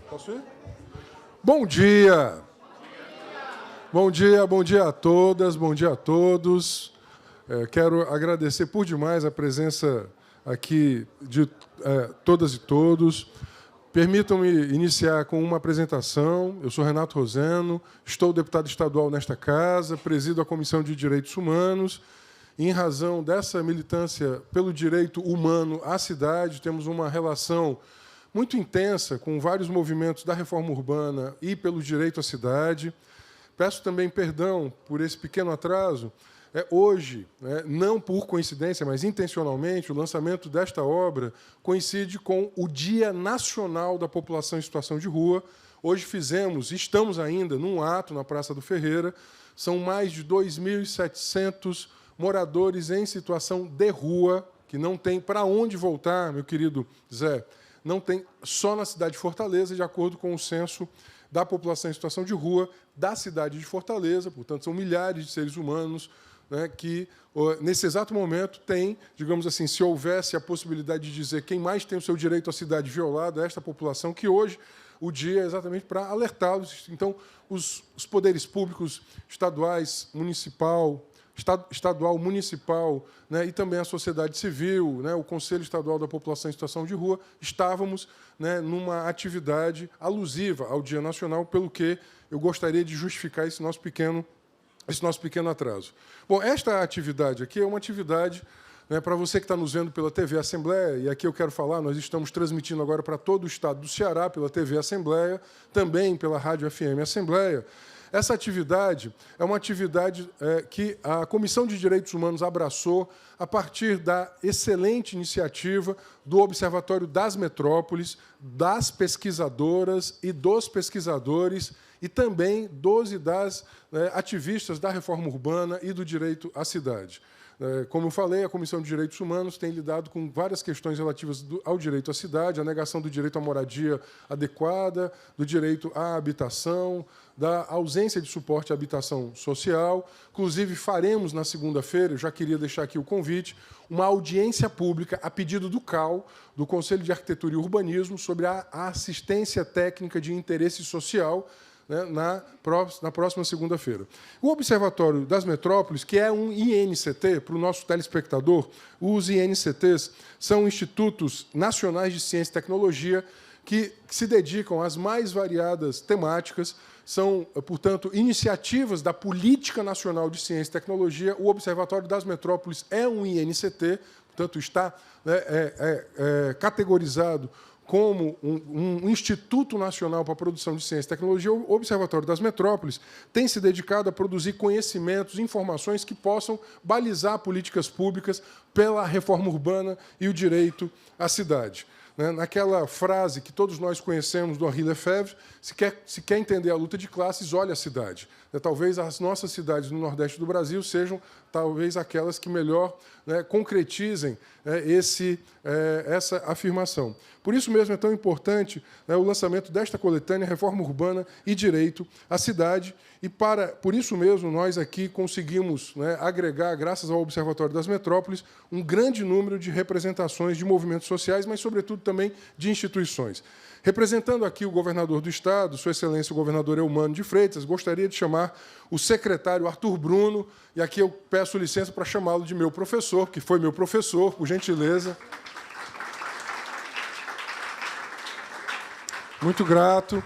Posso ir? Bom dia! Bom dia, bom dia a todas, bom dia a todos. Quero agradecer por demais a presença aqui de todas e todos. Permitam-me iniciar com uma apresentação. Eu sou Renato Roseno, estou deputado estadual nesta casa, presido a Comissão de Direitos Humanos. E, em razão dessa militância pelo direito humano à cidade, temos uma relação muito intensa com vários movimentos da reforma urbana e pelo direito à cidade. Peço também perdão por esse pequeno atraso. Hoje, não por coincidência, mas intencionalmente, o lançamento desta obra coincide com o Dia Nacional da População em Situação de Rua. Hoje estamos ainda num ato na Praça do Ferreira, são mais de 2.700 moradores em situação de rua, que não tem para onde voltar, meu querido Zé, não tem só na cidade de Fortaleza, de acordo com o censo da população em situação de rua da cidade de Fortaleza. Portanto, são milhares de seres humanos, que, nesse exato momento, tem, digamos assim, se houvesse a possibilidade de dizer quem mais tem o seu direito à cidade violado, é esta população, que hoje o dia é exatamente para alertá-los. Então, os poderes públicos estaduais, estadual, municipal, e também a sociedade civil, o Conselho Estadual da População em Situação de Rua, estávamos numa atividade alusiva ao Dia Nacional, pelo que eu gostaria de justificar esse nosso pequeno atraso. Bom, esta atividade aqui é uma atividade, para você que está nos vendo pela TV Assembleia, e aqui eu quero falar, nós estamos transmitindo agora para todo o estado do Ceará, pela TV Assembleia, também pela Rádio FM Assembleia. Essa atividade é uma atividade que a Comissão de Direitos Humanos abraçou a partir da excelente iniciativa do Observatório das Metrópoles, das pesquisadoras e dos pesquisadores, e também dos e das ativistas da reforma urbana e do direito à cidade. Como eu falei, a Comissão de Direitos Humanos tem lidado com várias questões relativas ao direito à cidade, a negação do direito à moradia adequada, do direito à habitação, da ausência de suporte à habitação social. Inclusive, faremos, na segunda-feira, eu já queria deixar aqui o convite, uma audiência pública a pedido do CAU, do Conselho de Arquitetura e Urbanismo, sobre a assistência técnica de interesse social, na próxima segunda-feira. O Observatório das Metrópoles, que é um INCT, para o nosso telespectador, os INCTs são institutos nacionais de ciência e tecnologia que se dedicam às mais variadas temáticas, são, portanto, iniciativas da Política Nacional de Ciência e Tecnologia. O Observatório das Metrópoles é um INCT, portanto, está categorizado como um Instituto Nacional para a Produção de Ciência e Tecnologia. O Observatório das Metrópoles tem se dedicado a produzir conhecimentos, informações que possam balizar políticas públicas pela reforma urbana e o direito à cidade. Naquela frase que todos nós conhecemos do Henri Lefebvre, se quer entender a luta de classes, olhe a cidade. Talvez as nossas cidades no Nordeste do Brasil sejam talvez aquelas que melhor concretizem essa afirmação. Por isso mesmo é tão importante o lançamento desta coletânea Reforma Urbana e Direito à Cidade, e por isso mesmo nós aqui conseguimos agregar, graças ao Observatório das Metrópoles, um grande número de representações de movimentos sociais, mas, sobretudo, também de instituições. Representando aqui o governador do Estado, Sua Excelência o governador Eumano de Freitas, gostaria de chamar o secretário Arthur Bruno, e aqui eu peço licença para chamá-lo de meu professor, que foi meu professor, por gentileza. Muito grato.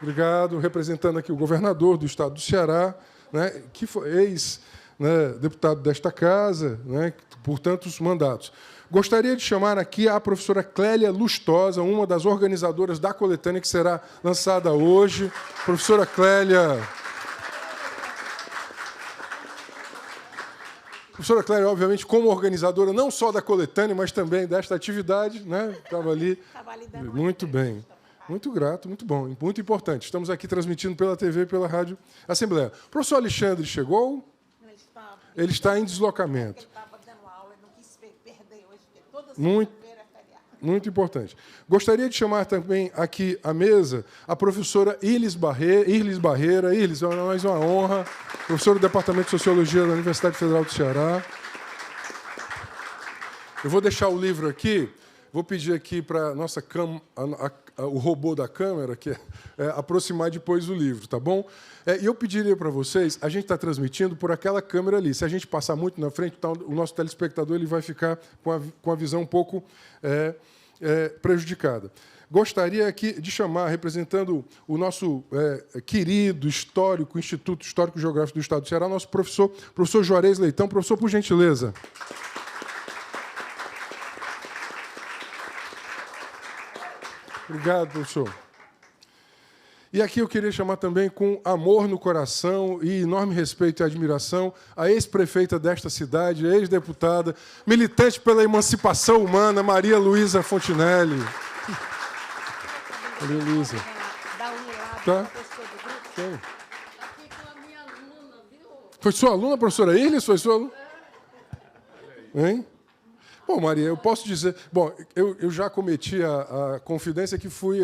Obrigado. Representando aqui o governador do Estado do Ceará, que foi ex-deputado desta casa, por tantos mandatos. Gostaria de chamar aqui a professora Clélia Lustosa, uma das organizadoras da coletânea que será lançada hoje. Professora Clélia. Professora Clélia, obviamente, como organizadora não só da coletânea, mas também desta atividade, estava ali. Muito bem. Muito grato, muito bom, muito importante. Estamos aqui transmitindo pela TV e pela Rádio Assembleia. O professor Alexandre chegou? Não, ele está em deslocamento. Ele estava dando aula, eu não quis perder hoje, porque toda segunda-feira é feriado. Muito importante. Gostaria de chamar também aqui à mesa a professora Irlis Barreira. Irlis, é mais uma honra. Professora do Departamento de Sociologia da Universidade Federal do Ceará. Eu vou deixar o livro aqui. Vou pedir aqui para a nossa o robô da câmera, que é aproximar depois o livro, tá bom? E eu pediria para vocês, a gente está transmitindo por aquela câmera ali. Se a gente passar muito na frente, então, o nosso telespectador ele vai ficar com a visão um pouco prejudicada. Gostaria aqui de chamar, representando o nosso querido histórico, Instituto Histórico e Geográfico do Estado do Ceará, nosso professor Juarez Leitão. Professor, por gentileza. Obrigado, professor. E aqui eu queria chamar também, com amor no coração e enorme respeito e admiração, a ex-prefeita desta cidade, ex-deputada, militante pela emancipação humana, Maria Luísa Fontinelli. Maria Luísa. Da Unilab, tá? professor do grupo. Sim. Aqui com a minha aluna, viu? Foi sua aluna, professora Irles? Foi sua aluna? Hein? Bom, Maria, eu posso dizer... Bom, eu já cometi a confidência que fui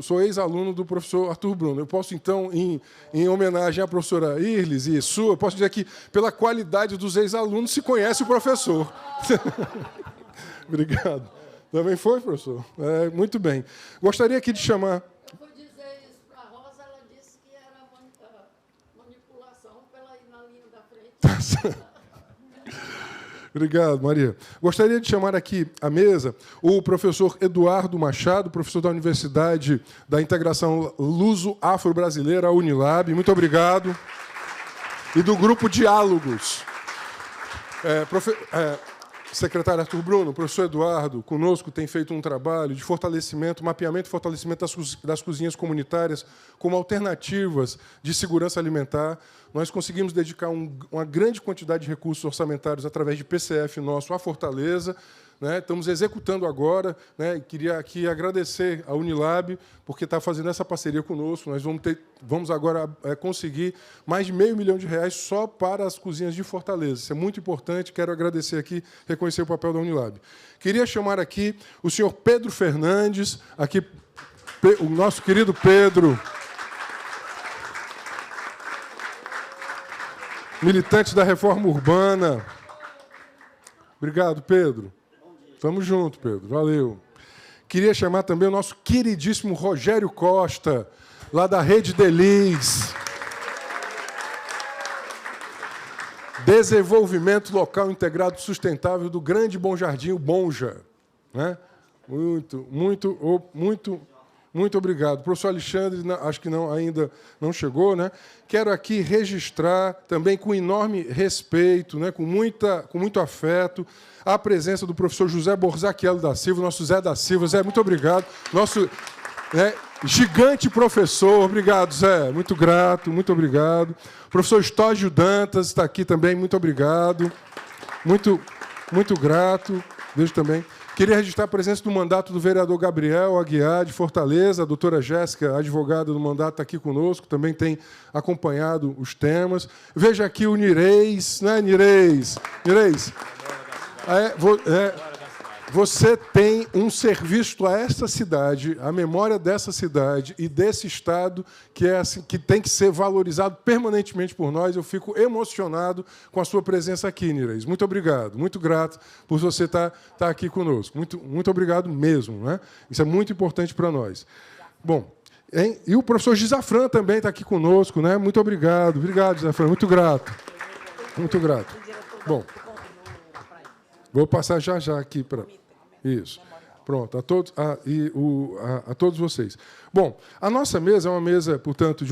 sou ex-aluno do professor Arthur Bruno. Eu posso, então, em homenagem à professora Irles e sua, eu posso dizer que, pela qualidade dos ex-alunos, se conhece o professor. Obrigado. Também foi, professor? Muito bem. Gostaria aqui de chamar... Eu vou dizer isso para a Rosa, ela disse que era manipulação para ela ir na linha da frente. Obrigado, Maria. Gostaria de chamar aqui à mesa o professor Eduardo Machado, professor da Universidade da Integração Luso-Afro-Brasileira, a Unilab. Muito obrigado. E do Grupo Diálogos. Secretário Arthur Bruno, o professor Eduardo, conosco, tem feito um trabalho de fortalecimento, mapeamento e fortalecimento das cozinhas comunitárias como alternativas de segurança alimentar. Nós conseguimos dedicar uma grande quantidade de recursos orçamentários através de PCF nosso à Fortaleza. Né? Estamos executando agora. Né? Queria aqui agradecer à Unilab, porque está fazendo essa parceria conosco. Nós vamos agora conseguir mais de R$500 mil só para as cozinhas de Fortaleza. Isso é muito importante. Quero agradecer aqui, reconhecer o papel da Unilab. Queria chamar aqui o senhor Pedro Fernandes, aqui, o nosso querido Pedro, militante da Reforma Urbana. Obrigado, Pedro. Estamos juntos, Pedro. Valeu. Queria chamar também o nosso queridíssimo Rogério Costa, lá da Rede Delis. Desenvolvimento Local Integrado Sustentável do Grande Bom Jardim, o Bonja. Né? Muito obrigado. O professor Alexandre, acho que ainda não chegou, né? Quero aqui registrar, também com enorme respeito, né? com muito afeto, a presença do professor José Borzaquielo da Silva, nosso Zé da Silva. Zé, muito obrigado. Nosso gigante professor. Obrigado, Zé. Muito grato, muito obrigado. O professor Estógio Dantas está aqui também. Muito obrigado. Muito grato. Vejo também. Queria registrar a presença do mandato do vereador Gabriel Aguiar, de Fortaleza. A doutora Jéssica, advogada do mandato, está aqui conosco, também tem acompanhado os temas. Veja aqui o Nireis, né, Nireis? Nireis, você tem um serviço a essa cidade, a memória dessa cidade e desse Estado, que é assim, que tem que ser valorizado permanentemente por nós. Eu fico emocionado com a sua presença aqui, Nireis. Muito obrigado, muito grato por você estar aqui conosco. Muito obrigado mesmo. Né? Isso é muito importante para nós. Bom, e o professor Gisafran também está aqui conosco. Né? Muito obrigado. Obrigado, Gisafran. Muito grato. Muito grato. Bom, vou passar já aqui para... Isso. Pronto, a todos vocês. Bom, a nossa mesa é uma mesa, portanto,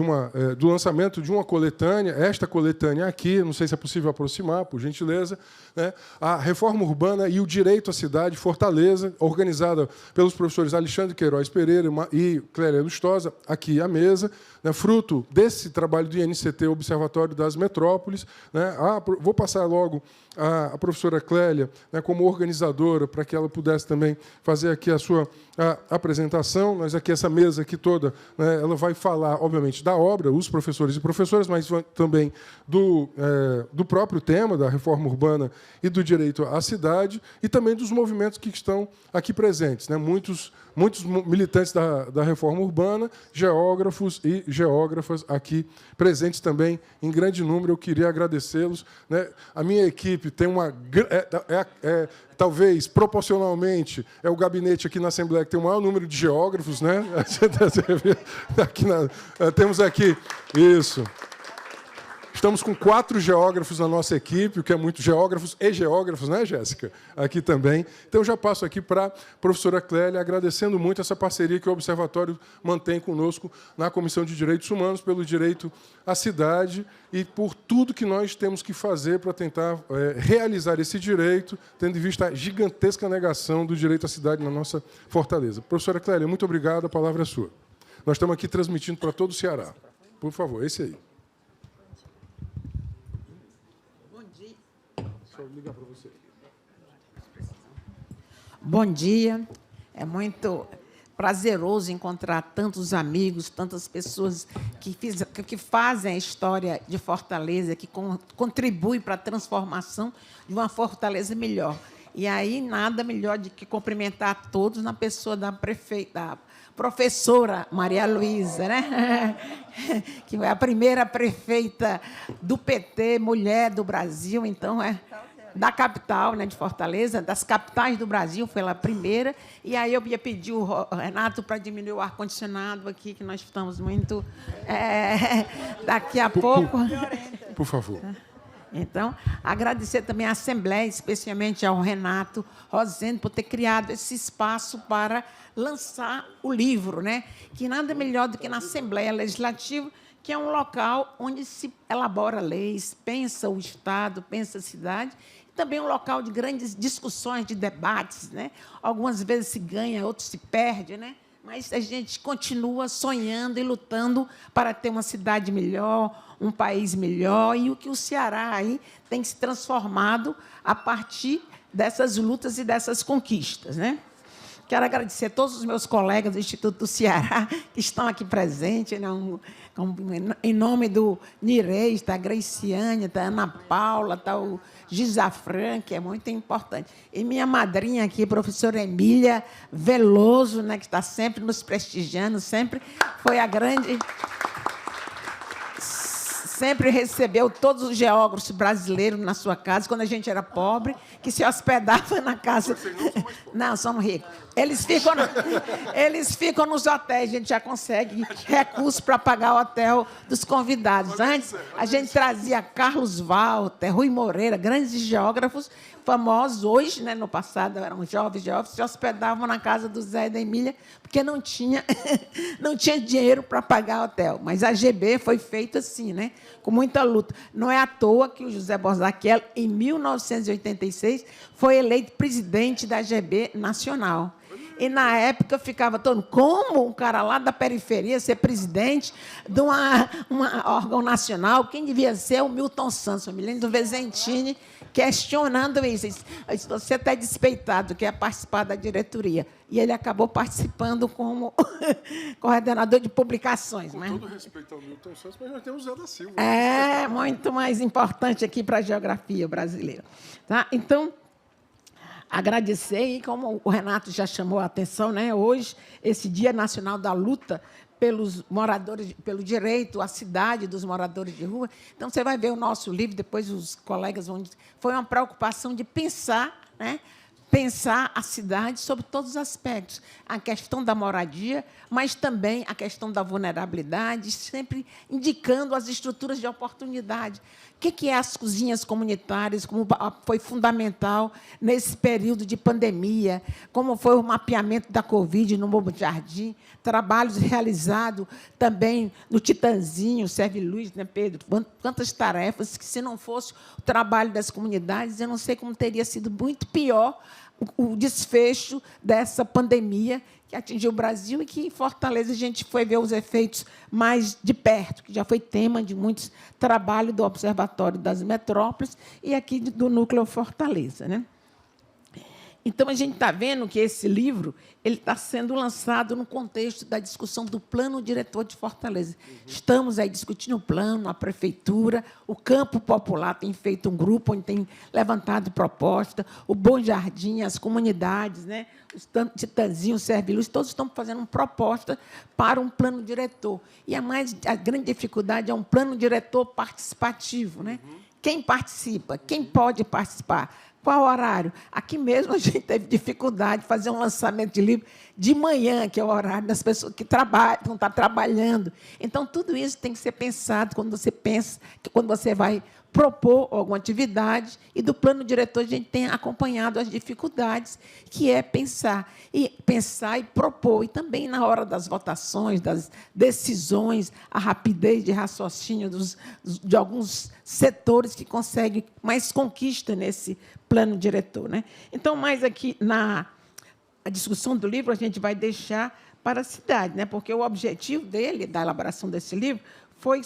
do lançamento de uma coletânea, esta coletânea aqui, não sei se é possível aproximar, por gentileza, né? A Reforma Urbana e o Direito à Cidade, Fortaleza, organizada pelos professores Alexandre Queiroz Pereira e Clélia Lustosa, aqui à mesa, né? Fruto desse trabalho do INCT, Observatório das Metrópoles. Né? Vou passar logo a professora Clélia, né, como organizadora, para que ela pudesse também fazer aqui a sua apresentação. Nós aqui, essa mesa aqui toda, né, ela vai falar, obviamente, da obra, os professores e professoras, mas também do próprio tema da reforma urbana e do direito à cidade, e também dos movimentos que estão aqui presentes. Né? Muitos militantes da reforma urbana, geógrafos e geógrafas aqui presentes também em grande número. Eu queria agradecê-los. Né? A minha equipe tem está talvez, proporcionalmente, é o gabinete aqui na Assembleia que tem o maior número de geógrafos, né? Temos aqui, isso. Estamos com 4 geógrafos na nossa equipe, o que é muito geógrafos e geógrafos, né, Jéssica? Aqui também. Então, já passo aqui para a professora Clélia, agradecendo muito essa parceria que o Observatório mantém conosco na Comissão de Direitos Humanos, pelo direito à cidade e por tudo que nós temos que fazer para tentar realizar esse direito, tendo em vista a gigantesca negação do direito à cidade na nossa Fortaleza. Professora Clélia, muito obrigado, a palavra é sua. Nós estamos aqui transmitindo para todo o Ceará. Por favor, esse aí. Ligar para você. Bom dia. É muito prazeroso encontrar tantos amigos, tantas pessoas que fazem a história de Fortaleza, que contribuem para a transformação de uma Fortaleza melhor. E aí, nada melhor do que cumprimentar a todos na pessoa da prefeita, professora Maria Luísa, né? Que foi a primeira prefeita do PT, mulher do Brasil, então da capital, né, de Fortaleza, das capitais do Brasil, foi ela a primeira. E aí eu ia pedir o Renato para diminuir o ar-condicionado aqui, que nós estamos muito... daqui a pouco... Por favor. Então, agradecer também à Assembleia, especialmente ao Renato Rosendo, por ter criado esse espaço para lançar o livro, né? Que nada melhor do que na Assembleia Legislativa, que é um local onde se elabora leis, pensa o Estado, pensa a cidade, e também um local de grandes discussões, de debates, né? Algumas vezes se ganha, outros se perde, né? Mas a gente continua sonhando e lutando para ter uma cidade melhor, um país melhor, e o que o Ceará aí tem se transformado a partir dessas lutas e dessas conquistas, né? Quero agradecer a todos os meus colegas do Instituto do Ceará que estão aqui presentes, né? Em nome do Nirei, está a Graciane, está a Ana Paula, está o Gisafran, que é muito importante. E minha madrinha aqui, professora Emília Veloso, né, que está sempre nos prestigiando, sempre foi a grande... Sempre recebeu todos os geógrafos brasileiros na sua casa, quando a gente era pobre, que se hospedava na casa... Não, somos ricos. Eles ficam nos hotéis, a gente já consegue recursos para pagar o hotel dos convidados. Antes, a gente trazia Carlos Walter, Rui Moreira, grandes geógrafos famosos. Hoje, né, no passado, eram jovens geógrafos, se hospedavam na casa do Zé e da Emília, porque não tinha dinheiro para pagar hotel. Mas a GB foi feita assim, né, com muita luta. Não é à toa que o José Borzaquel, em 1986, foi eleito presidente da GB Nacional. E, na época, ficava todo mundo, como um cara lá da periferia ser presidente de um órgão nacional? Quem devia ser é o Milton Santos, eu me lembro do Vezentini, questionando isso. Você está despeitado, quer participar da diretoria. E ele acabou participando como coordenador de publicações. Com todo respeito ao Milton Santos, mas nós temos o Zé da Silva. É muito mais importante aqui para a geografia brasileira. Tá? Então, agradecer, e como o Renato já chamou a atenção, né, hoje, esse Dia Nacional da Luta pelos moradores, pelo direito à cidade dos moradores de rua. Então, você vai ver o nosso livro, depois os colegas vão... Foi uma preocupação de pensar, né, pensar a cidade sobre todos os aspectos. A questão da moradia, mas também a questão da vulnerabilidade, sempre indicando as estruturas de oportunidade. O que é as cozinhas comunitárias, como foi fundamental nesse período de pandemia, como foi o mapeamento da Covid no Bom Jardim, trabalhos realizados também no Titanzinho, Serve Luz, né, Pedro? Quantas tarefas que, se não fosse o trabalho das comunidades, eu não sei como teria sido muito pior o desfecho dessa pandemia que atingiu o Brasil e que, em Fortaleza, a gente foi ver os efeitos mais de perto, que já foi tema de muitos trabalhos do Observatório das Metrópoles e aqui do Núcleo Fortaleza, né? Então, a gente está vendo que esse livro ele está sendo lançado no contexto da discussão do Plano Diretor de Fortaleza. Estamos aí discutindo o plano, a prefeitura, o Campo Popular tem feito um grupo onde tem levantado proposta, o Bom Jardim, as comunidades, né? Os Titanzinho, Serve Luz, todos estão fazendo uma proposta para um plano diretor. E a grande dificuldade é um plano diretor participativo, né? Quem participa? Quem pode participar? Qual horário? Aqui mesmo a gente teve dificuldade de fazer um lançamento de livro de manhã, que é o horário das pessoas que trabalham, não estão trabalhando. Então, tudo isso tem que ser pensado quando você pensa, que quando você vai propor alguma atividade, e do plano diretor a gente tem acompanhado as dificuldades, que é pensar e propor, e também na hora das votações, das decisões, a rapidez de raciocínio de alguns setores que conseguem mais conquista nesse plano diretor, né? Então, mais aqui na discussão do livro, a gente vai deixar para a cidade, né? Porque o objetivo dele, da elaboração desse livro, foi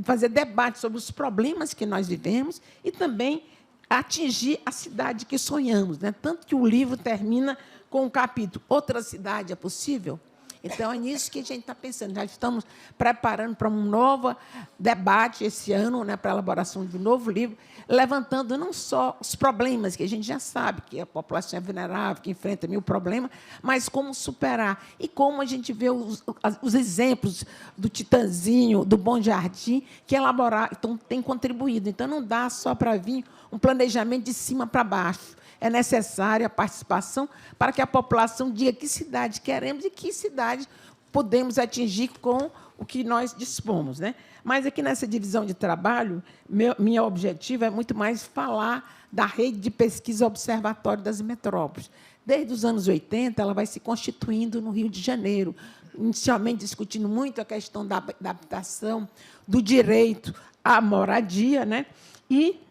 fazer debate sobre os problemas que nós vivemos e também atingir a cidade que sonhamos, né? Tanto que o livro termina com o capítulo Outra Cidade é Possível? Então, é nisso que a gente está pensando. Já estamos preparando para um novo debate esse ano, né, para a elaboração de um novo livro, levantando não só os problemas, que a gente já sabe que a população é vulnerável, que enfrenta mil problemas, mas como superar. E como a gente vê os exemplos do Titanzinho, do Bom Jardim, que elaboraram, então, tem contribuído. Então, não dá só para vir um planejamento de cima para baixo. É necessária a participação para que a população diga que cidade queremos e que cidade podemos atingir com o que nós dispomos, né? Mas aqui nessa divisão de trabalho, meu objetivo é muito mais falar da rede de pesquisa Observatório das Metrópoles. Desde os anos 80, ela vai se constituindo no Rio de Janeiro, inicialmente discutindo muito a questão da habitação, do direito à moradia, né? E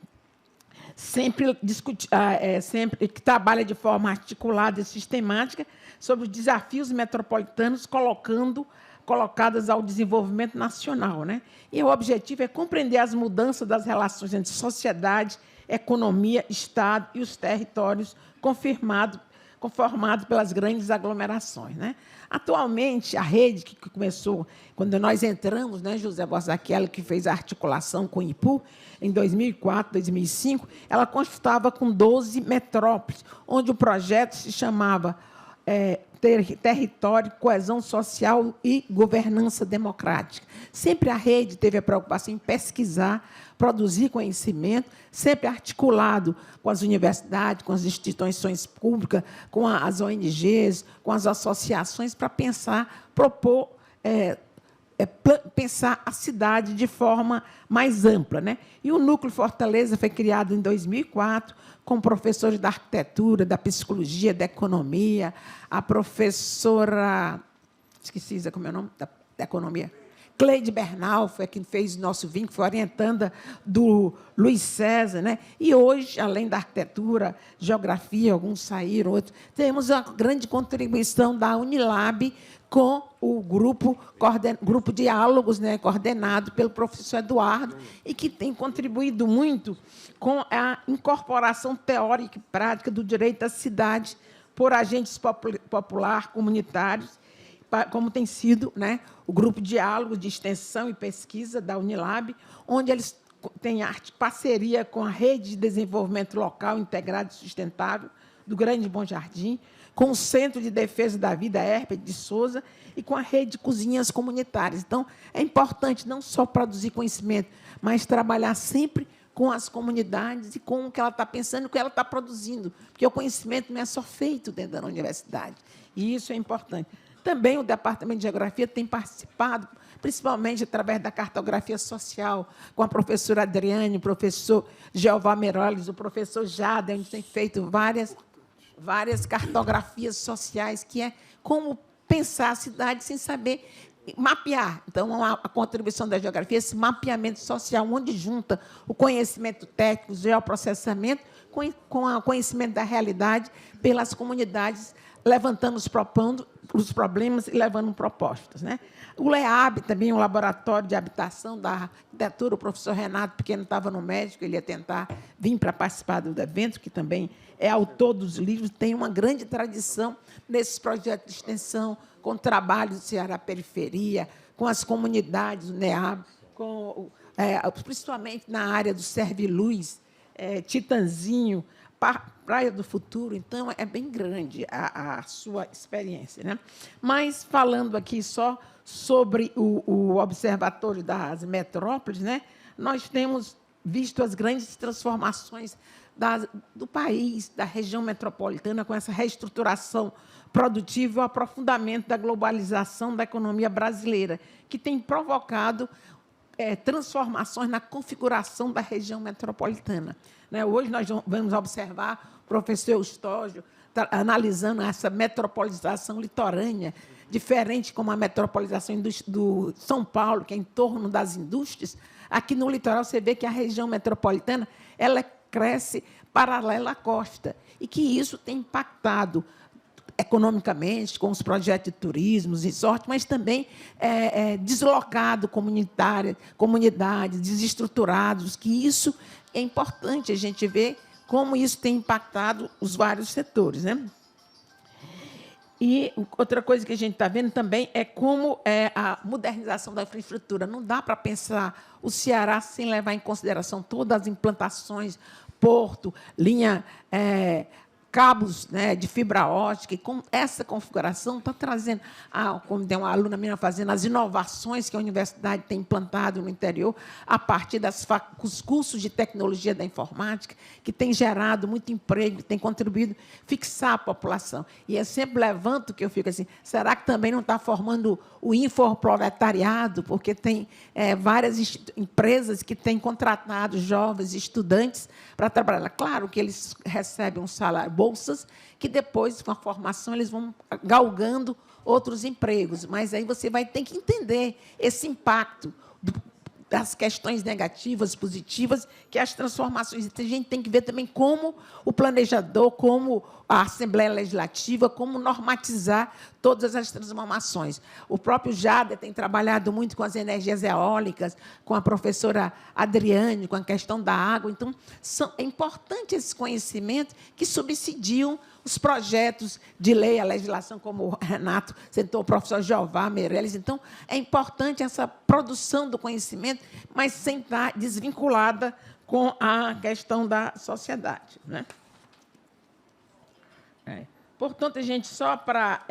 sempre que trabalha de forma articulada e sistemática sobre os desafios metropolitanos colocados ao desenvolvimento nacional, né? E o objetivo é compreender as mudanças das relações entre sociedade, economia, Estado e os territórios conformados pelas grandes aglomerações, né? Atualmente, a rede que começou, quando nós entramos, né, José Bosacchiello, que fez a articulação com o IPU, em 2004, 2005, ela constava com 12 metrópoles, onde o projeto se chamava Território, Coesão Social e Governança Democrática. Sempre a rede teve a preocupação em pesquisar, produzir conhecimento, sempre articulado com as universidades, com as instituições públicas, com as ONGs, com as associações, para pensar, propor, pensar a cidade de forma mais ampla, né? E o Núcleo Fortaleza foi criado em 2004, com professores da arquitetura, da psicologia, da economia, a professora, esqueci como é o nome, da economia, Cleide Bernal, foi quem fez o nosso vínculo, foi orientanda do Luiz César, né? E hoje, além da arquitetura, geografia, alguns saíram, outros, temos a grande contribuição da Unilab com o grupo Diálogos, né, coordenado pelo professor Eduardo, e que tem contribuído muito com a incorporação teórica e prática do direito à cidade por agentes populares, comunitários, como tem sido, né, o grupo Diálogo de Extensão e Pesquisa da Unilab, onde eles têm parceria com a Rede de Desenvolvimento Local Integrado e Sustentável do Grande Bom Jardim, com o Centro de Defesa da Vida, Herbert de Souza, e com a Rede de Cozinhas Comunitárias. Então, é importante não só produzir conhecimento, mas trabalhar sempre com as comunidades e com o que ela está pensando e o que ela está produzindo, porque o conhecimento não é só feito dentro da universidade, e isso é importante. Também o Departamento de Geografia tem participado, principalmente através da cartografia social, com a professora Adriane, o professor Jeová Meirelles, o professor Jada, a gente tem feito várias cartografias sociais, que é como pensar a cidade sem saber mapear. Então, a contribuição da geografia, esse mapeamento social, onde junta o conhecimento técnico, o geoprocessamento, com o conhecimento da realidade pelas comunidades, levantando os problemas e levando propostas, né? O LEAB, também um laboratório de habitação da arquitetura, o professor Renato Pequeno estava no médico, ele ia tentar vir para participar do evento, que também é autor dos livros, tem uma grande tradição nesses projetos de extensão, com trabalho do Ceará Periferia, com as comunidades, o NEAB, principalmente na área do Serviluz, Titanzinho, Praia do Futuro. Então, é bem grande a sua experiência, né? Mas, falando aqui só sobre o Observatório das Metrópoles, né, nós temos visto as grandes transformações do país, da região metropolitana, com essa reestruturação produtiva e o aprofundamento da globalização da economia brasileira, que tem provocado transformações na configuração da região metropolitana. Né? Hoje nós vamos observar o professor Eustógio analisando essa metropolização litorânea, diferente como a metropolização do São Paulo, que é em torno das indústrias. Aqui no litoral você vê que a região metropolitana ela cresce paralela à costa e que isso tem impactado economicamente, com os projetos de turismo, resort, mas também deslocado comunidades, desestruturados, que isso é importante a gente ver como isso tem impactado os vários setores. Né? E outra coisa que a gente está vendo também é como a modernização da infraestrutura. Não dá para pensar o Ceará sem levar em consideração todas as implantações, porto, linha... cabos, né, de fibra ótica, e com essa configuração está trazendo, como tem uma aluna minha fazendo, as inovações que a universidade tem implantado no interior, a partir dos cursos de tecnologia da informática, que tem gerado muito emprego, tem contribuído a fixar a população. E eu sempre levanto que eu fico assim, será que também não está formando o infoproletariado, porque tem várias empresas que têm contratado jovens estudantes para trabalhar. Claro que eles recebem um salário, bolsas, que depois, com a formação, eles vão galgando outros empregos. Mas aí você vai ter que entender esse impacto das questões negativas, positivas, que as transformações. A gente tem que ver também como o planejador, como a Assembleia Legislativa, como normatizar todas as transformações. O próprio Jader tem trabalhado muito com as energias eólicas, com a professora Adriane, com a questão da água. Então, é importante esse conhecimento que subsidiam os projetos de lei, a legislação, como o Renato citou, o professor Jeová Meirelles. Então, é importante essa produção do conhecimento, mas sem estar desvinculada com a questão da sociedade. Né? Portanto, a gente, só para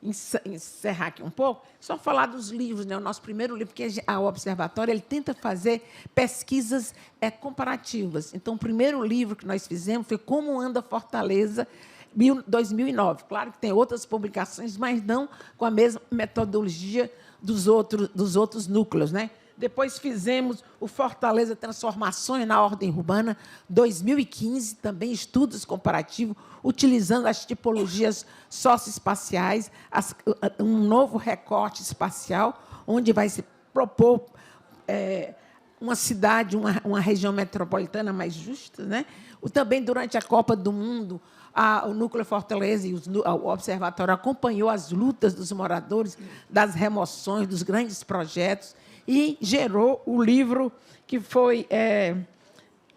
encerrar aqui um pouco, só falar dos livros. Né? O nosso primeiro livro, que é o Observatório, ele tenta fazer pesquisas comparativas. Então, o primeiro livro que nós fizemos foi Como Anda Fortaleza, 2009. Claro que tem outras publicações, mas não com a mesma metodologia dos outros núcleos. Né? Depois fizemos o Fortaleza Transformações na Ordem Urbana, 2015, também estudos comparativos, utilizando as tipologias socioespaciais, um novo recorte espacial, onde vai se propor uma cidade, uma região metropolitana mais justa. Né? Também, durante a Copa do Mundo, o Núcleo Fortaleza e o Observatório acompanhou as lutas dos moradores, das remoções, dos grandes projetos, e gerou o livro que foi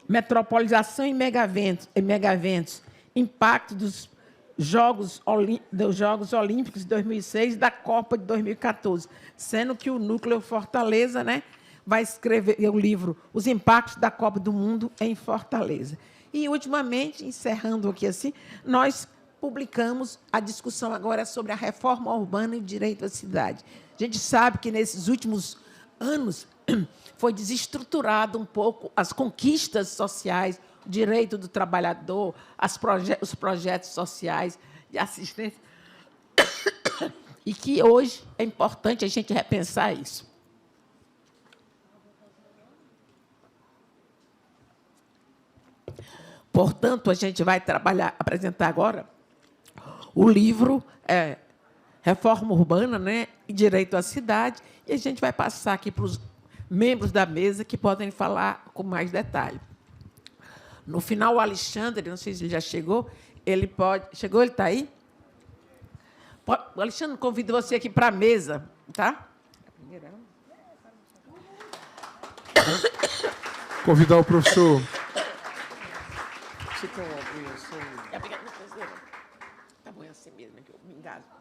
Metropolização e Megaeventos, Impacto dos Jogos Olímpicos de 2006 e da Copa de 2014, sendo que o Núcleo Fortaleza, né, vai escrever o livro Os Impactos da Copa do Mundo em Fortaleza. E, ultimamente, encerrando aqui assim, nós publicamos, a discussão agora sobre a reforma urbana e o direito à cidade. A gente sabe que, nesses últimos anos, foi desestruturado um pouco as conquistas sociais, o direito do trabalhador, os projetos sociais de assistência, e que hoje é importante a gente repensar isso. Portanto, a gente vai apresentar agora o livro Reforma Urbana, né, e Direito à Cidade, e a gente vai passar aqui para os membros da mesa que podem falar com mais detalhe. No final, o Alexandre, não sei se ele já chegou, ele pode... Chegou? Ele está aí? O Alexandre, convido você aqui para a mesa, tá? Convidar o professor... Você tem uma aguinha assim? Tá bom, é assim mesmo, que eu me engasgo.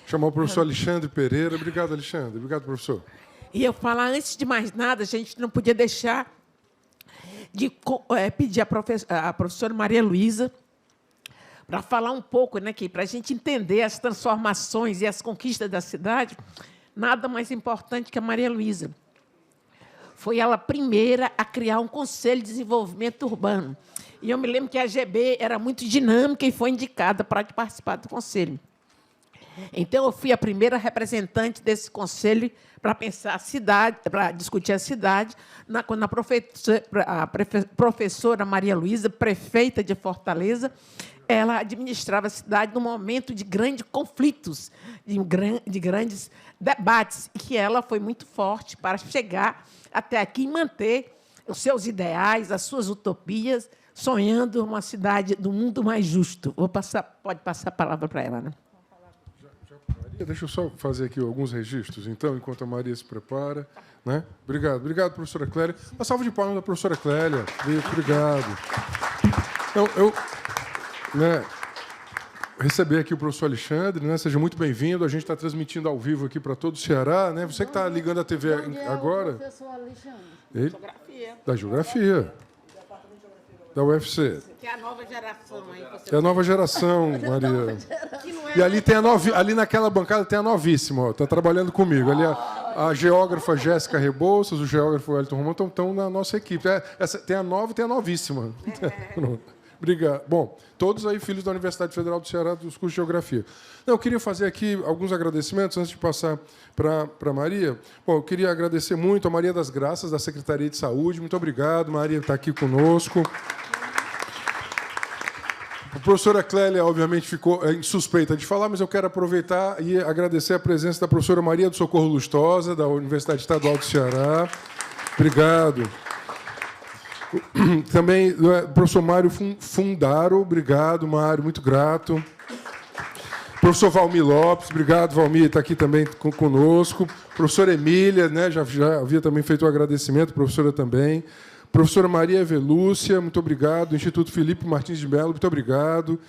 Chamar o professor Alexandre Pereira. Obrigado, Alexandre. Obrigado, professor. E eu falar, antes de mais nada, a gente não podia deixar de pedir à professora Maria Luísa para falar um pouco, né, para a gente entender as transformações e as conquistas da cidade, nada mais importante que a Maria Luísa. foi ela a primeira a criar um Conselho de Desenvolvimento Urbano. E eu me lembro que a GB era muito dinâmica e foi indicada para participar do conselho. Então, eu fui a primeira representante desse conselho para pensar a cidade, para discutir a cidade, quando a professora Maria Luísa, prefeita de Fortaleza, ela administrava a cidade num momento de grandes conflitos, de grandes debates, e que ela foi muito forte para chegar até aqui e manter os seus ideais, as suas utopias, sonhando uma cidade do mundo mais justo. Pode passar a palavra para ela, né? Deixa eu só fazer aqui alguns registros, então, enquanto a Maria se prepara. Né? Obrigado, professora Clélia. Uma salva de palmas da professora Clélia. Obrigado. Então, receber aqui o professor Alexandre, né? Seja muito bem-vindo. A gente está transmitindo ao vivo aqui para todo o Ceará. Né? Você que está ligando a TV agora. Professor Alexandre. Ele? Da Geografia. Da UFC. Que é a nova geração. Aí, É a nova geração, Maria. E ali tem ali naquela bancada tem a novíssima, está trabalhando comigo. Ali a geógrafa Jéssica Rebouças, o geógrafo Wellington Romão estão na nossa equipe. Tem a nova e tem a novíssima. Obrigado. Bom, todos aí filhos da Universidade Federal do Ceará dos cursos de Geografia. Não, eu queria fazer aqui alguns agradecimentos antes de passar para a Maria. Bom, eu queria agradecer muito a Maria das Graças, da Secretaria de Saúde. Muito obrigado, Maria, por estar aqui conosco. A professora Clélia, obviamente, ficou suspeita de falar, mas eu quero aproveitar e agradecer a presença da professora Maria do Socorro Lustosa, da Universidade Estadual do Ceará. Obrigado. Também o professor Mário Fundaro. Obrigado, Mário, muito grato. Professor Valmir Lopes, obrigado, Valmir, está aqui também conosco. Professora Emília, né, já havia também feito um agradecimento, professora também. Professora Maria Velúcia, muito obrigado. Instituto Felipe Martins de Mello, muito obrigado.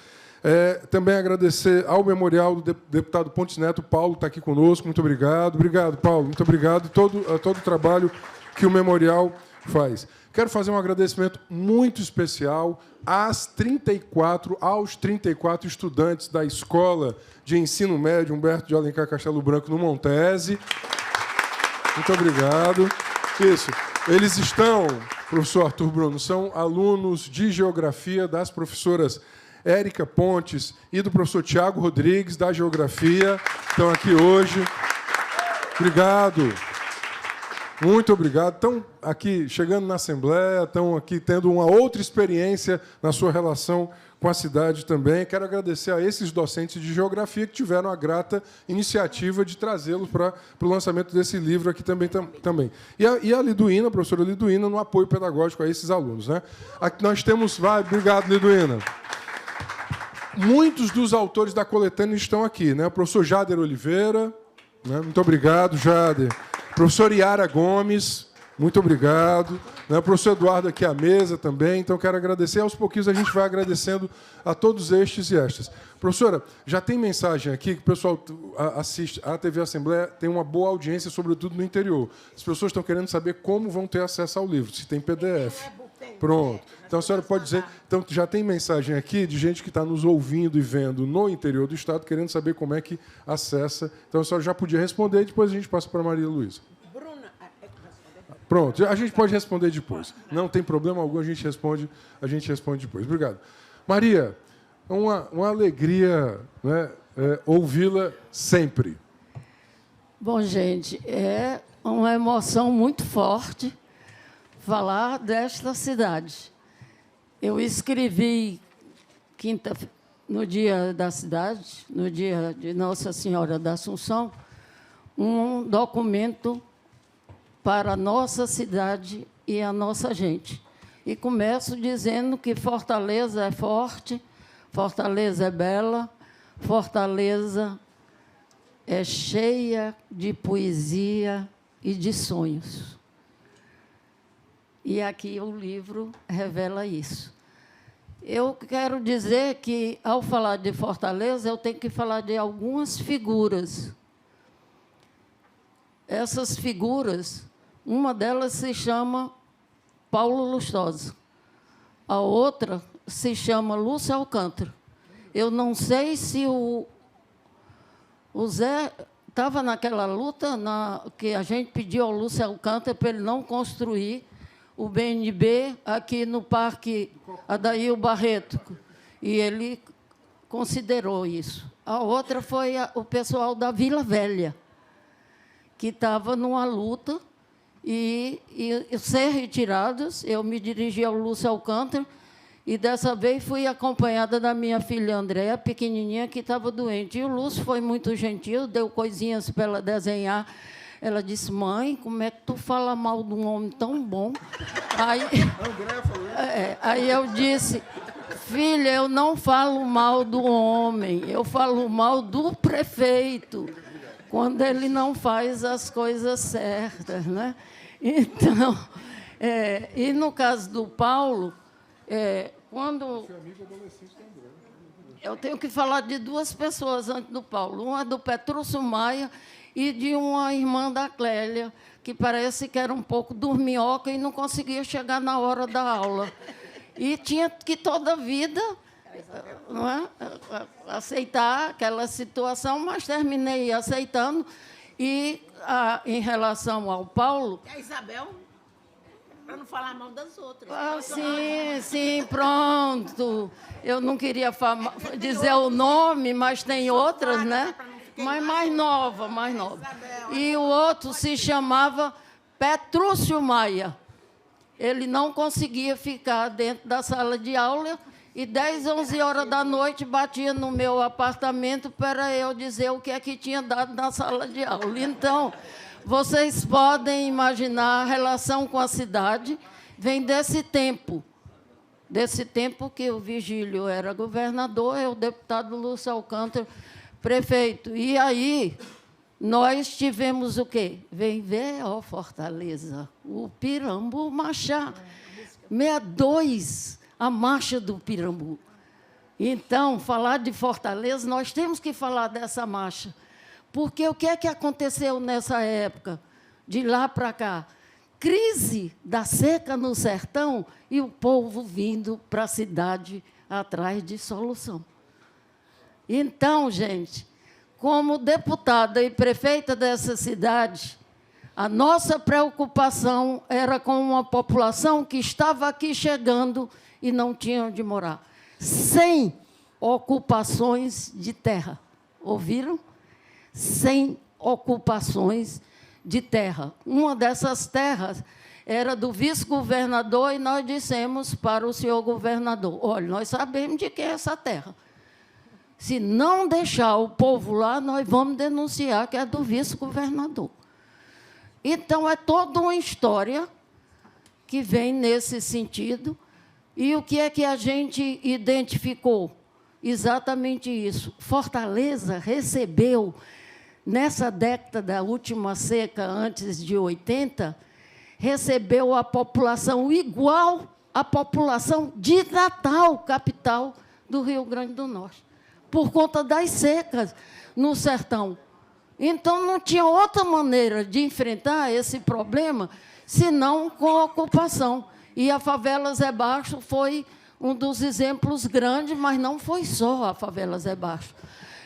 Também agradecer ao Memorial do deputado Pontes Neto, Paulo está aqui conosco, muito obrigado. Obrigado, Paulo, muito obrigado a todo o trabalho que o Memorial faz. Quero fazer um agradecimento muito especial aos 34 estudantes da Escola de Ensino Médio Humberto de Alencar Castelo Branco, no Montese. Muito obrigado. Isso. Eles estão, professor Arthur Bruno, são alunos de Geografia das professoras Érica Pontes e do professor Tiago Rodrigues, da Geografia. Estão aqui hoje. Obrigado. Muito obrigado. Estão aqui chegando na Assembleia, estão aqui tendo uma outra experiência na sua relação com a cidade também. Quero agradecer a esses docentes de Geografia que tiveram a grata iniciativa de trazê-los para o lançamento desse livro aqui também. E a Liduína, a professora Liduína, no apoio pedagógico a esses alunos. Né? Aqui nós temos... Obrigado, Liduína. Muitos dos autores da coletânea estão aqui. Né? O professor Jader Oliveira. Né? Muito obrigado, Jader. Professor Yara Gomes, muito obrigado. O professor Eduardo aqui à mesa também, então quero agradecer. Aos pouquinhos a gente vai agradecendo a todos estes e estas. Professora, já tem mensagem aqui que o pessoal assiste à TV Assembleia, tem uma boa audiência, sobretudo no interior. As pessoas estão querendo saber como vão ter acesso ao livro, se tem PDF. Pronto. Então a senhora pode dizer. Então já tem mensagem aqui de gente que está nos ouvindo e vendo no interior do estado, querendo saber como é que acessa. Então a senhora já podia responder e depois a gente passa para a Maria Luísa. Pronto, a gente pode responder depois. Não tem problema algum, a gente responde depois. Obrigado. Maria, uma alegria, né, ouvi-la sempre. Bom, gente, é uma emoção muito forte falar desta cidade. Eu escrevi no dia da cidade, no dia de Nossa Senhora da Assunção, um documento para a nossa cidade e a nossa gente. E começo dizendo que Fortaleza é forte, Fortaleza é bela, Fortaleza é cheia de poesia e de sonhos. E aqui o livro revela isso. Eu quero dizer que, ao falar de Fortaleza, eu tenho que falar de algumas figuras. Essas figuras, uma delas se chama Paulo Lustosa, a outra se chama Lúcia Alcântara. Eu não sei se o Zé estava naquela luta que a gente pediu ao Lúcio Alcântara para ele não construir o BNB aqui no Parque Adair Barreto. E ele considerou isso. A outra foi o pessoal da Vila Velha, que estava numa luta e ser retirados. Eu me dirigi ao Lúcio Alcântara e, dessa vez, fui acompanhada da minha filha Andréa, pequenininha, que estava doente. E o Lúcio foi muito gentil, deu coisinhas para ela desenhar. Ela disse: mãe, como é que tu fala mal de um homem tão bom? Aí eu disse: filha, eu não falo mal do homem, eu falo mal do prefeito, quando ele não faz as coisas certas, né? Então, e no caso do Paulo, quando... Eu tenho que falar de duas pessoas antes do Paulo. Uma do Petrúcio Maia e de uma irmã da Clélia, que parece que era um pouco dorminhoca e não conseguia chegar na hora da aula. E tinha que, toda a vida, não é, aceitar aquela situação, mas terminei aceitando. E, em relação ao Paulo... E a Isabel, para não falar mal das outras. Sim, pronto. Eu não queria dizer o nome, mas tem outras, né? Mas mais nova. E o outro se chamava Petrúcio Maia. Ele não conseguia ficar dentro da sala de aula e 10, 11 horas da noite batia no meu apartamento para eu dizer o que é que tinha dado na sala de aula. Então, vocês podem imaginar a relação com a cidade, vem desse tempo que o Vigílio era governador e o deputado Lúcio Alcântara prefeito. E aí nós tivemos o quê? Vem ver, ó, Fortaleza, o Pirambu marchar. 62, a marcha do Pirambu. Então, falar de Fortaleza, nós temos que falar dessa marcha. Porque o que é que aconteceu nessa época, de lá para cá? Crise da seca no sertão e o povo vindo para a cidade atrás de solução. Então, gente, como deputada e prefeita dessa cidade, a nossa preocupação era com uma população que estava aqui chegando e não tinha onde morar. 100 ocupações de terra. Ouviram? 100 ocupações de terra. Uma dessas terras era do vice-governador e nós dissemos para o senhor governador: olha, nós sabemos de quem é essa terra. Se não deixar o povo lá, nós vamos denunciar que é do vice-governador. Então, é toda uma história que vem nesse sentido. E o que é que a gente identificou? Exatamente isso. Fortaleza recebeu, nessa década da última seca, antes de 80, recebeu a população igual à população de Natal, capital do Rio Grande do Norte, por conta das secas no sertão. Então, não tinha outra maneira de enfrentar esse problema senão com a ocupação. E a favela Zé Baixo foi um dos exemplos grandes, mas não foi só a favela Zé Baixo.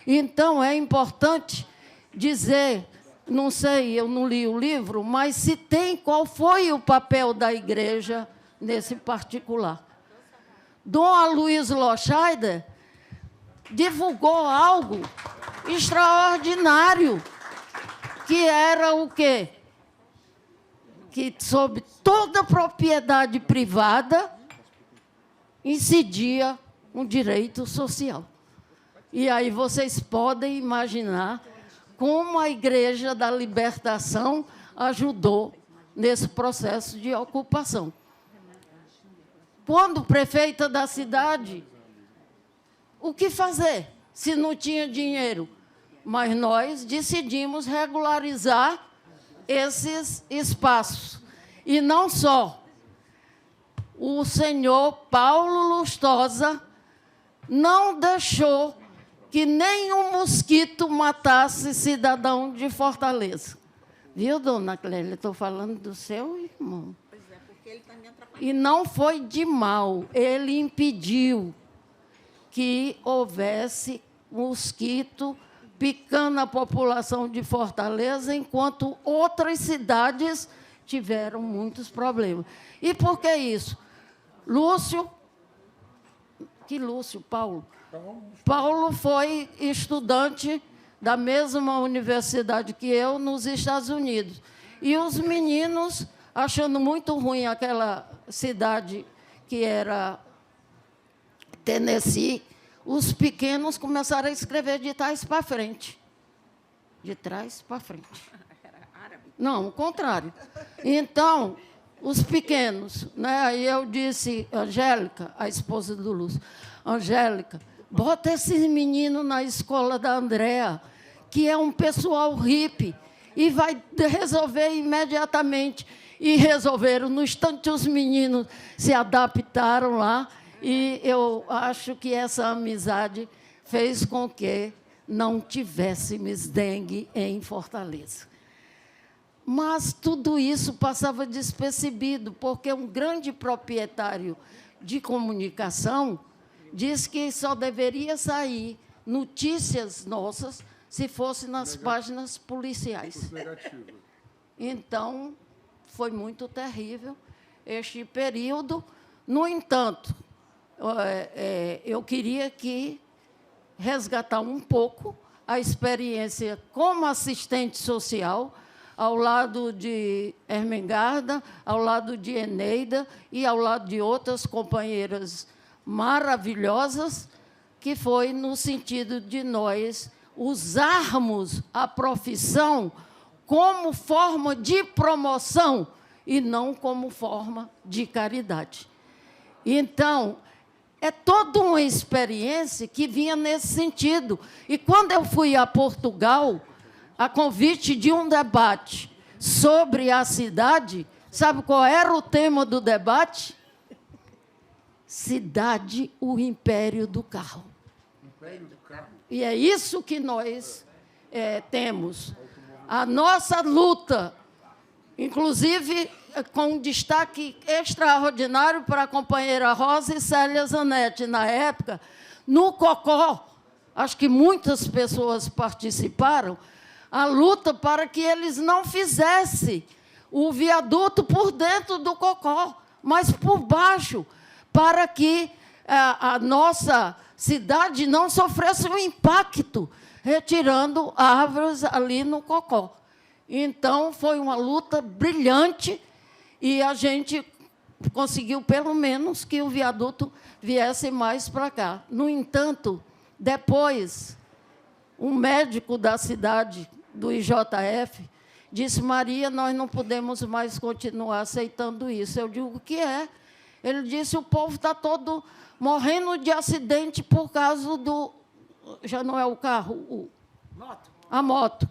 Então, é importante dizer, não sei, eu não li o livro, mas se tem, qual foi o papel da igreja nesse particular. Dom Aloysio Loscheider divulgou algo extraordinário, que era o quê? Que, sobre toda propriedade privada, incidia um direito social. E aí vocês podem imaginar como a Igreja da Libertação ajudou nesse processo de ocupação. Quando prefeita da cidade, o que fazer se não tinha dinheiro? Mas nós decidimos regularizar esses espaços. E não só. O senhor Paulo Lustosa não deixou que nenhum mosquito matasse cidadão de Fortaleza. Viu, dona Clélia? Estou falando do seu irmão. Pois é, porque ele está me atrapalhando. E não foi de mal. Ele impediu que houvesse mosquito picando a população de Fortaleza, enquanto outras cidades tiveram muitos problemas. E por que isso? Paulo foi estudante da mesma universidade que eu, nos Estados Unidos. E os meninos, achando muito ruim aquela cidade que era Tennessee, os pequenos começaram a escrever de trás para frente. De trás para frente. Não, o contrário. Então, os pequenos, né? Aí eu disse, Angélica, a esposa do Lúcio, Angélica, bota esses meninos na escola da Andréa, que é um pessoal hippie, e vai resolver imediatamente. E resolveram. No instante, os meninos se adaptaram lá, e eu acho que essa amizade fez com que não tivéssemos dengue em Fortaleza. Mas tudo isso passava despercebido, porque um grande proprietário de comunicação diz que só deveria sair notícias nossas se fosse nas páginas policiais. Então, foi muito terrível este período. No entanto, eu queria resgatar um pouco a experiência como assistente social, ao lado de Ermengarda, ao lado de Eneida e ao lado de outras companheiras maravilhosas, que foi no sentido de nós usarmos a profissão como forma de promoção e não como forma de caridade. Então, é toda uma experiência que vinha nesse sentido. E quando eu fui a Portugal, a convite de um debate sobre a cidade, sabe qual era o tema do debate? Cidade, o império do carro. Império do carro. E é isso que nós temos. A nossa luta, inclusive com um destaque extraordinário para a companheira Rosa e Célia Zanetti, na época, no Cocó, acho que muitas pessoas participaram, a luta para que eles não fizessem o viaduto por dentro do Cocó, mas por baixo, para que a nossa cidade não sofresse um impacto, retirando árvores ali no Cocó. Então, foi uma luta brilhante e a gente conseguiu, pelo menos, que o viaduto viesse mais para cá. No entanto, depois, um médico da cidade, do IJF, disse, Maria, nós não podemos mais continuar aceitando isso. Eu digo, o que é? Ele disse, o povo está todo morrendo de acidente por causa do... Já não é o carro, a moto.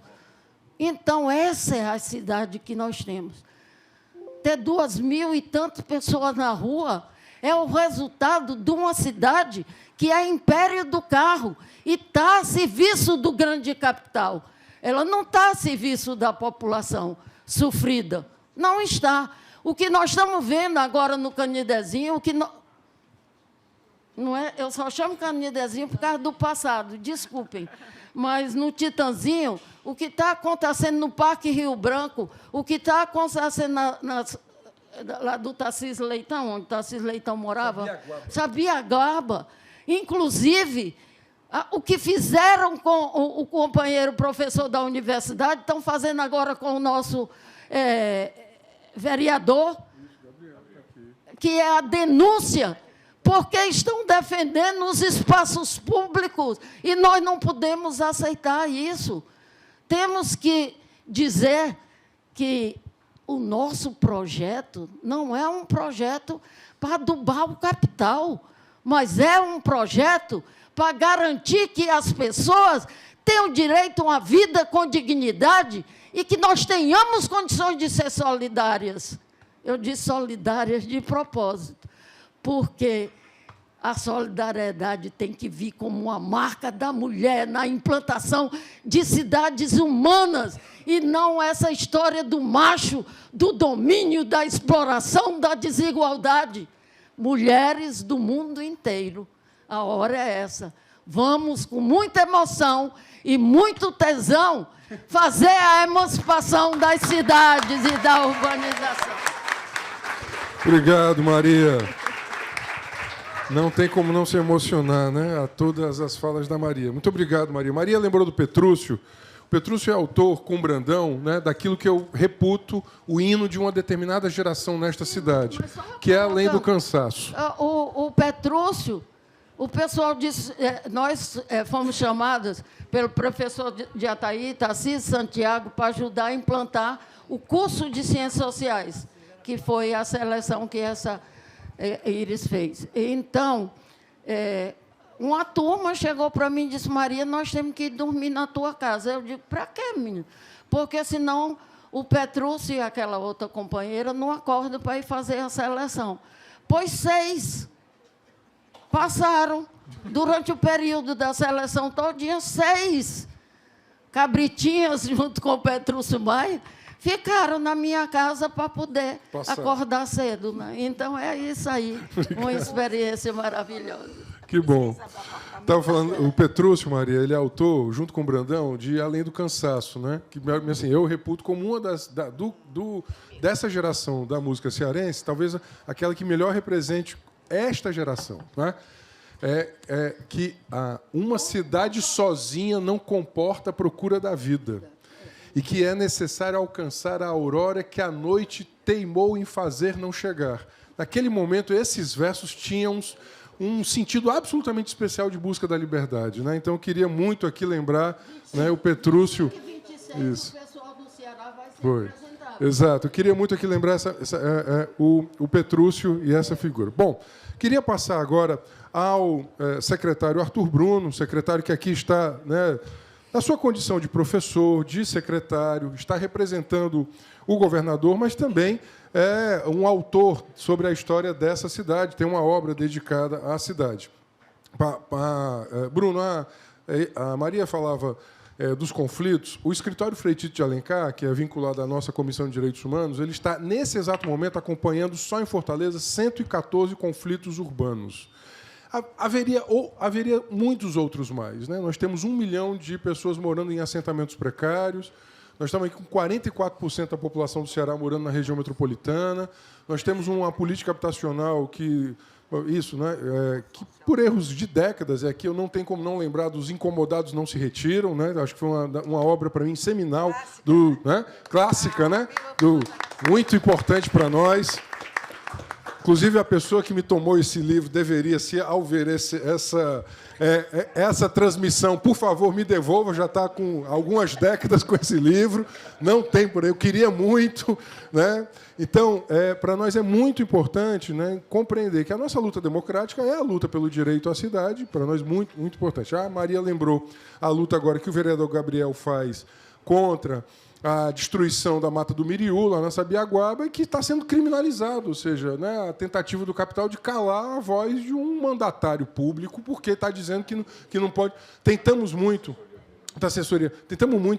Então, essa é a cidade que nós temos. Ter 2.000 e tantas pessoas na rua é o resultado de uma cidade que é império do carro e está a serviço do grande capital. Ela não está a serviço da população sofrida. Não está. O que nós estamos vendo agora no Canidezinho, não é, eu só chamo Canidezinho por causa do passado, desculpem, mas no Titanzinho, o que está acontecendo no Parque Rio Branco, o que está acontecendo lá do Tarcísio Leitão, onde Tarcísio Leitão morava, Sabiaguaba. Inclusive, o que fizeram com o companheiro professor da universidade, estão fazendo agora com o nosso vereador, que é a denúncia, porque estão defendendo os espaços públicos e nós não podemos aceitar isso. Temos que dizer que o nosso projeto não é um projeto para adubar o capital, mas é um projeto para garantir que as pessoas tenham direito a uma vida com dignidade e que nós tenhamos condições de ser solidárias. Eu disse solidárias de propósito, porque a solidariedade tem que vir como uma marca da mulher na implantação de cidades humanas e não essa história do macho, do domínio, da exploração, da desigualdade. Mulheres do mundo inteiro, a hora é essa. vamos, com muita emoção e muito tesão, fazer a emancipação das cidades e da urbanização. Obrigado, Maria. Não tem como não se emocionar, né, a todas as falas da Maria. Muito obrigado, Maria. Maria lembrou do Petrúcio. O Petrúcio é autor, com Brandão, né, daquilo que eu reputo o hino de uma determinada geração nesta cidade, que é Além do Cansaço. O Petrúcio, o pessoal disse, nós fomos chamados pelo professor de Ataí, Tarcísio Santiago, para ajudar a implantar o curso de Ciências Sociais, que foi a seleção que essa Iris fez. Então, uma turma chegou para mim e disse, Maria, nós temos que ir dormir na tua casa. Eu digo, para quê, menino? Porque senão o Petrúcio e aquela outra companheira não acordam para ir fazer a seleção. Pois 6 passaram, durante o período da seleção todinha, 6 cabritinhas, junto com o Petrúcio Maia, ficaram na minha casa para poder acordar cedo. Né? Então, é isso aí, uma experiência maravilhosa. Que bom. Estava falando, o Petrúcio, Maria, ele é autor, junto com o Brandão, de Além do Cansaço, né? Que assim, eu reputo como uma dessa geração da música cearense, talvez aquela que melhor represente esta geração, né? Que uma cidade sozinha não comporta a procura da vida e que é necessário alcançar a aurora que a noite teimou em fazer não chegar. Naquele momento, esses versos tinham um sentido absolutamente especial de busca da liberdade, né? Então, eu queria muito aqui lembrar, né, o Petrúcio. 26, isso. O pessoal do Ceará vai ser apresentado. Exato. Eu queria muito aqui lembrar o Petrúcio e essa figura. Bom, queria passar agora ao secretário Arthur Bruno, secretário que aqui está, né, na sua condição de professor, de secretário, está representando o governador, mas também é um autor sobre a história dessa cidade, tem uma obra dedicada à cidade. Bruno, a Maria falava dos conflitos. O escritório Frei Tito de Alencar, que é vinculado à nossa Comissão de Direitos Humanos, ele está, nesse exato momento, acompanhando, só em Fortaleza, 114 conflitos urbanos. Haveria muitos outros mais, né? Nós temos 1 milhão de pessoas morando em assentamentos precários, nós estamos aqui com 44% da população do Ceará morando na região metropolitana, nós temos uma política habitacional que, que por erros de décadas, aqui eu não tenho como não lembrar dos Incomodados Não Se Retiram, né? Acho que foi uma obra, para mim, seminal, clássica, né? Muito importante para nós. Inclusive, a pessoa que me tomou esse livro deveria, ao ver essa transmissão, por favor, me devolva, já está com algumas décadas com esse livro, não tem por aí, eu queria muito. Né? Então, para nós é muito importante, né, compreender que a nossa luta democrática é a luta pelo direito à cidade, para nós muito, muito importante. A Maria lembrou a luta agora que o vereador Gabriel faz contra a destruição da Mata do Miriú, lá na Sabiaguaba, e que está sendo criminalizado, ou seja, né, a tentativa do capital de calar a voz de um mandatário público, porque está dizendo que não pode. Tentamos muito, da assessoria,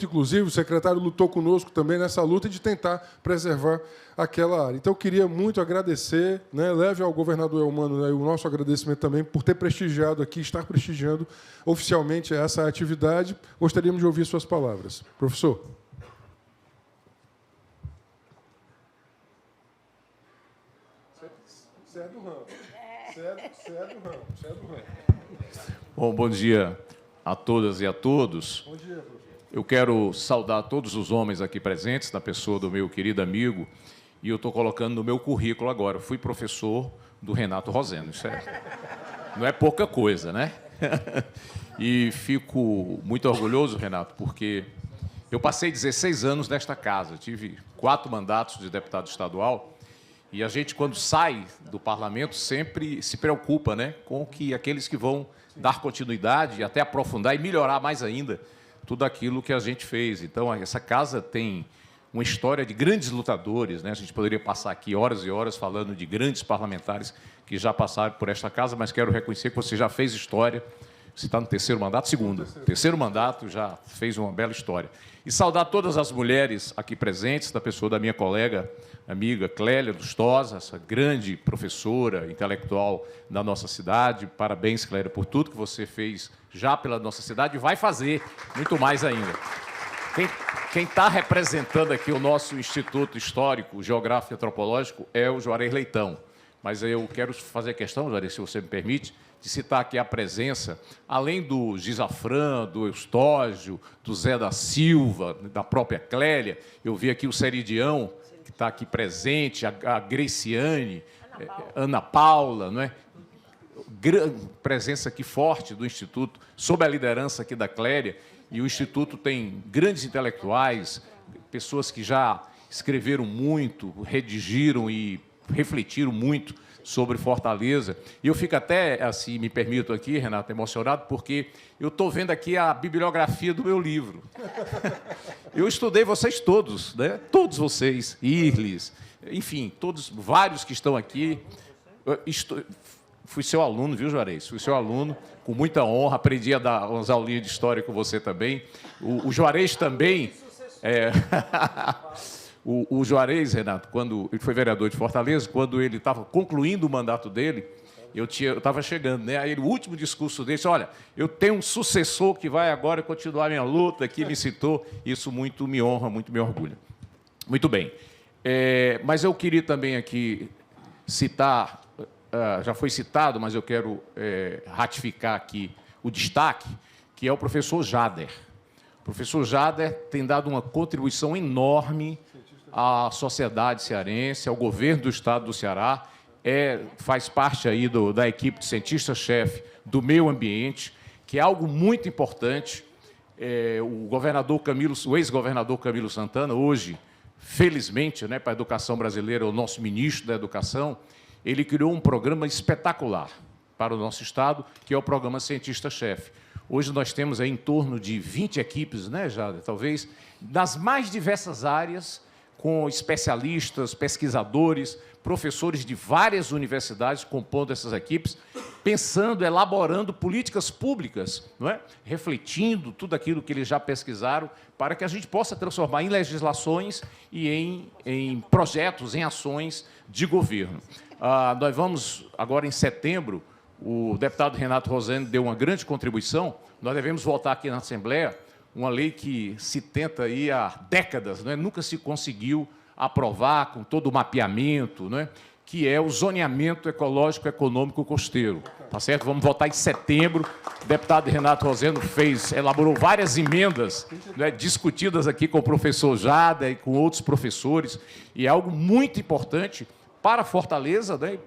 inclusive, o secretário lutou conosco também nessa luta de tentar preservar aquela área. Então, eu queria muito agradecer, né, leve ao governador Elmano, né, o nosso agradecimento também por ter prestigiado aqui, estar prestigiando oficialmente essa atividade. Gostaríamos de ouvir suas palavras. Professor. Você é do ramo. Você é do ramo. Bom, bom dia a todas e a todos. Bom dia, professor. Eu quero saudar todos os homens aqui presentes, na pessoa do meu querido amigo, e eu estou colocando no meu currículo agora. Eu fui professor do Renato Roseno. Isso não é pouca coisa, né? E fico muito orgulhoso, Renato, porque eu passei 16 anos nesta casa, tive 4 mandatos de deputado estadual. E a gente, quando sai do parlamento, sempre se preocupa, né, com que aqueles que vão dar continuidade, até aprofundar e melhorar mais ainda tudo aquilo que a gente fez. Então, essa casa tem uma história de grandes lutadores, né? A gente poderia passar aqui horas e horas falando de grandes parlamentares que já passaram por esta casa, mas quero reconhecer que você já fez história Você está no terceiro mandato? Segundo. Terceiro mandato, já fez uma bela história. E saudar todas as mulheres aqui presentes, da pessoa da minha colega, amiga Clélia Lustosa, essa grande professora intelectual da nossa cidade. Parabéns, Clélia, por tudo que você fez já pela nossa cidade e vai fazer muito mais ainda. Quem está representando aqui o nosso Instituto Histórico, Geográfico e Antropológico é o Juarez Leitão. Mas eu quero fazer questão, Juarez, se você me permite, de citar aqui a presença, além do Gisafran, do Eustógio, do Zé da Silva, da própria Clélia, eu vi aqui o Seridião, que está aqui presente, a Greciane, Ana Paula, não é? Presença aqui forte do Instituto, sob a liderança aqui da Clélia, e o Instituto tem grandes intelectuais, pessoas que já escreveram muito, redigiram e refletiram muito sobre Fortaleza. E eu fico até, assim, me permito aqui, Renato, emocionado, porque eu estou vendo aqui a bibliografia do meu livro. Eu estudei vocês todos, né? Todos vocês, Irles, enfim, todos, vários que estão aqui. Fui seu aluno, viu, Juarez? Fui seu aluno, com muita honra, aprendi a dar umas aulinhas de história com você também. O Juarez também... O Juarez, Renato, quando ele foi vereador de Fortaleza, quando ele estava concluindo o mandato dele, eu estava chegando, né? Aí o último discurso dele disse, olha, eu tenho um sucessor que vai agora continuar a minha luta, que me citou, isso muito me honra, muito me orgulha. Muito bem. Mas eu queria também aqui citar, já foi citado, mas eu quero ratificar aqui o destaque, que é o professor Jader. O professor Jader tem dado uma contribuição enorme à sociedade cearense, ao governo do Estado do Ceará, faz parte aí da equipe de cientista-chefe do meio ambiente, que é algo muito importante. O ex-governador Camilo Santana, hoje, felizmente, né, para a educação brasileira, o nosso ministro da Educação, ele criou um programa espetacular para o nosso Estado, que é o programa Cientista-Chefe. Hoje nós temos aí em torno de 20 equipes, né, Jada, talvez, das mais diversas áreas, com especialistas, pesquisadores, professores de várias universidades compondo essas equipes, pensando, elaborando políticas públicas, não é? Refletindo tudo aquilo que eles já pesquisaram, para que a gente possa transformar em legislações e em projetos, em ações de governo. Nós vamos, agora em setembro, o deputado Renato Rosendo deu uma grande contribuição, nós devemos votar aqui na Assembleia uma lei que se tenta aí há décadas, não é? Nunca se conseguiu aprovar com todo o mapeamento, não é? Que é o zoneamento ecológico econômico costeiro. Tá certo? Vamos votar em setembro. O deputado Renato Rosendo elaborou várias emendas, né, discutidas aqui com o professor Jada e com outros professores, e é algo muito importante para Fortaleza, né,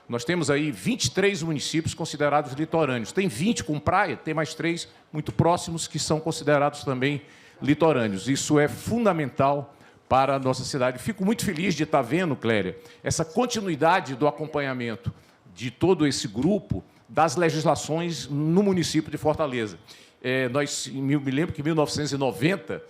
nós temos aí 23 municípios considerados litorâneos. Tem 20 com praia, tem mais 3 muito próximos que são considerados também litorâneos. Isso é fundamental para a nossa cidade. Fico muito feliz de estar vendo, Clélia, essa continuidade do acompanhamento de todo esse grupo das legislações no município de Fortaleza. Me lembro que em 1990,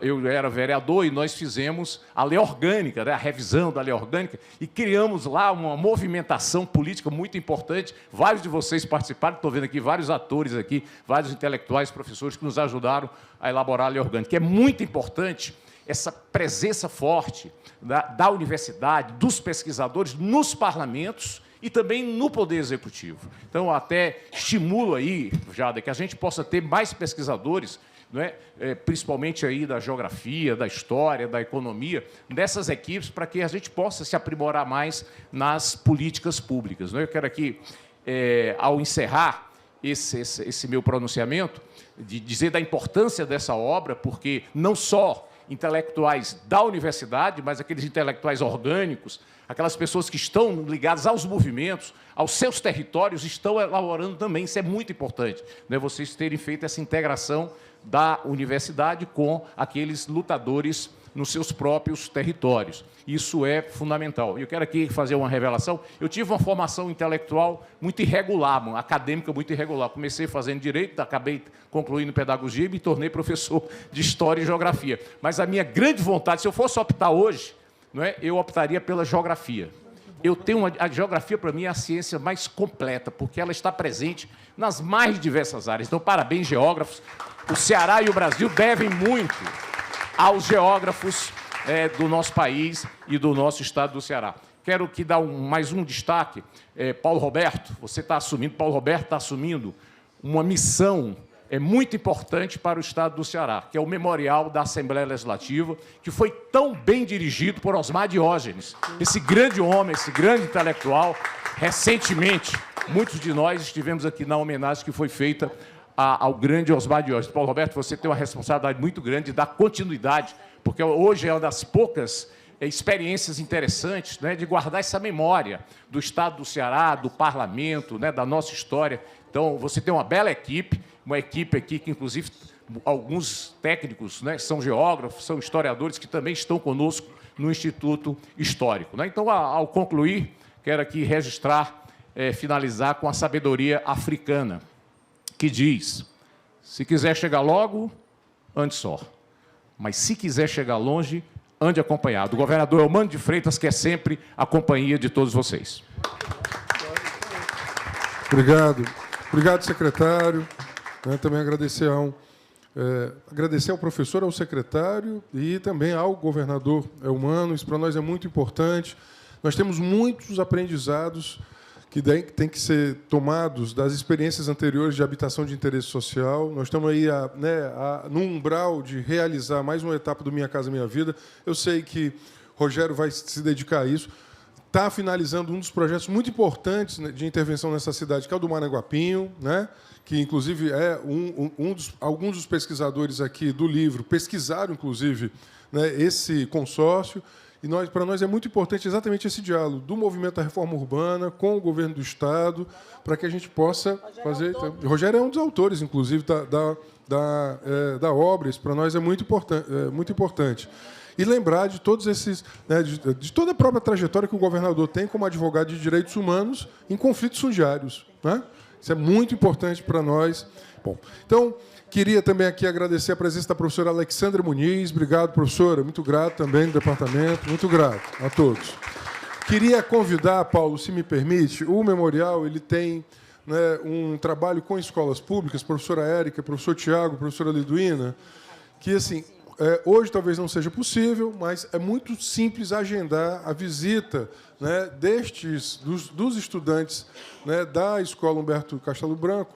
eu era vereador e nós fizemos a lei orgânica, né, a revisão da lei orgânica, e criamos lá uma movimentação política muito importante. Vários de vocês participaram, estou vendo aqui vários atores aqui, vários intelectuais, professores que nos ajudaram a elaborar a lei orgânica. É muito importante essa presença forte da universidade, dos pesquisadores nos parlamentos e também no Poder Executivo. Então, até estimulo aí, Jada, que a gente possa ter mais pesquisadores, não é? Principalmente aí da geografia, da história, da economia, dessas equipes, para que a gente possa se aprimorar mais nas políticas públicas. Não é? Eu quero aqui, ao encerrar esse meu pronunciamento, de dizer da importância dessa obra, porque não só intelectuais da universidade, mas aqueles intelectuais orgânicos, aquelas pessoas que estão ligadas aos movimentos, aos seus territórios, estão elaborando também. Isso é muito importante, né? Vocês terem feito essa integração da universidade com aqueles lutadores nos seus próprios territórios. Isso é fundamental. Eu quero aqui fazer uma revelação. Eu tive uma formação intelectual muito irregular, acadêmica muito irregular. Comecei fazendo direito, acabei concluindo pedagogia e me tornei professor de história e geografia. Mas a minha grande vontade, se eu fosse optar hoje, não é, eu optaria pela geografia. A geografia, para mim, é a ciência mais completa, porque ela está presente nas mais diversas áreas. Então, parabéns, geógrafos. O Ceará e o Brasil devem muito aos geógrafos do nosso país e do nosso estado do Ceará. Quero que dar mais um destaque. Paulo Roberto está assumindo uma missão muito importante para o estado do Ceará, que é o Memorial da Assembleia Legislativa, que foi tão bem dirigido por Osmar Diógenes, esse grande homem, esse grande intelectual. Recentemente, muitos de nós estivemos aqui na homenagem que foi feita ao grande Osmar Diógenes. Paulo Roberto, você tem uma responsabilidade muito grande de dar continuidade, porque hoje é uma das poucas experiências interessantes, né, de guardar essa memória do estado do Ceará, do parlamento, né, da nossa história. Então, você tem uma bela equipe, uma equipe aqui que, inclusive, alguns técnicos, né, são geógrafos, são historiadores que também estão conosco no Instituto Histórico, né? Então, ao concluir, quero aqui registrar, finalizar com a sabedoria africana, que diz: se quiser chegar logo, ande só. Mas, se quiser chegar longe, ande acompanhado. O governador Eumano de Freitas quer sempre a companhia de todos vocês. Obrigado. Obrigado, secretário. Também agradecer ao professor, ao secretário e também ao governador Eumano. Isso para nós é muito importante. Nós temos muitos aprendizados que têm que ser tomados das experiências anteriores de habitação de interesse social. Nós estamos aí no umbral de realizar mais uma etapa do Minha Casa Minha Vida. Eu sei que Rogério vai se dedicar a isso. Está finalizando um dos projetos muito importantes de intervenção nessa cidade, que é o do Maranguapinho, né? Que, inclusive, é alguns dos pesquisadores aqui do livro pesquisaram, inclusive, né, esse consórcio. E para nós é muito importante exatamente esse diálogo do movimento da reforma urbana com o governo do Estado, para que a gente possa fazer... Rogério é um dos autores, inclusive, da obra. Isso para nós é muito importante. E lembrar de todos esses, né, de toda a própria trajetória que o governador tem como advogado de direitos humanos em conflitos fundiários, né? Isso é muito importante para nós. Bom, então, queria também aqui agradecer a presença da professora Alexandra Muniz. Obrigado, professora. Muito grato também do departamento. Muito grato a todos. Queria convidar, Paulo, se me permite, o memorial ele tem, né, um trabalho com escolas públicas, professora Érica, professor Tiago, professora Liduína, que, assim, hoje talvez não seja possível, mas é muito simples agendar a visita, né, dos estudantes, né, da Escola Humberto Castelo Branco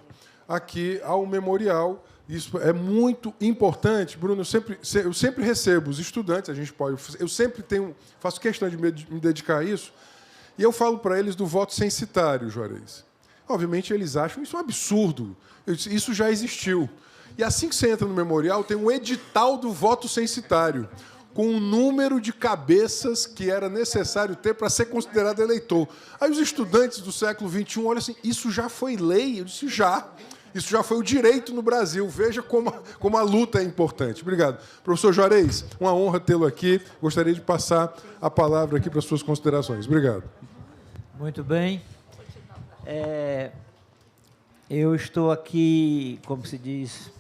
aqui ao memorial. Isso é muito importante, Bruno. Eu sempre recebo os estudantes, eu sempre faço questão de me dedicar a isso, e eu falo para eles do voto censitário, Juarez. Obviamente, eles acham isso um absurdo. Isso já existiu. E assim que você entra no memorial, tem um edital do voto censitário, com o número de cabeças que era necessário ter para ser considerado eleitor. Aí os estudantes do século XXI olham assim, isso já foi lei? Eu disse, já. Isso já foi o direito no Brasil. Veja como a luta é importante. Obrigado. Professor Juarez, uma honra tê-lo aqui. Gostaria de passar a palavra aqui para as suas considerações. Obrigado. Muito bem. Eu estou aqui, como se diz,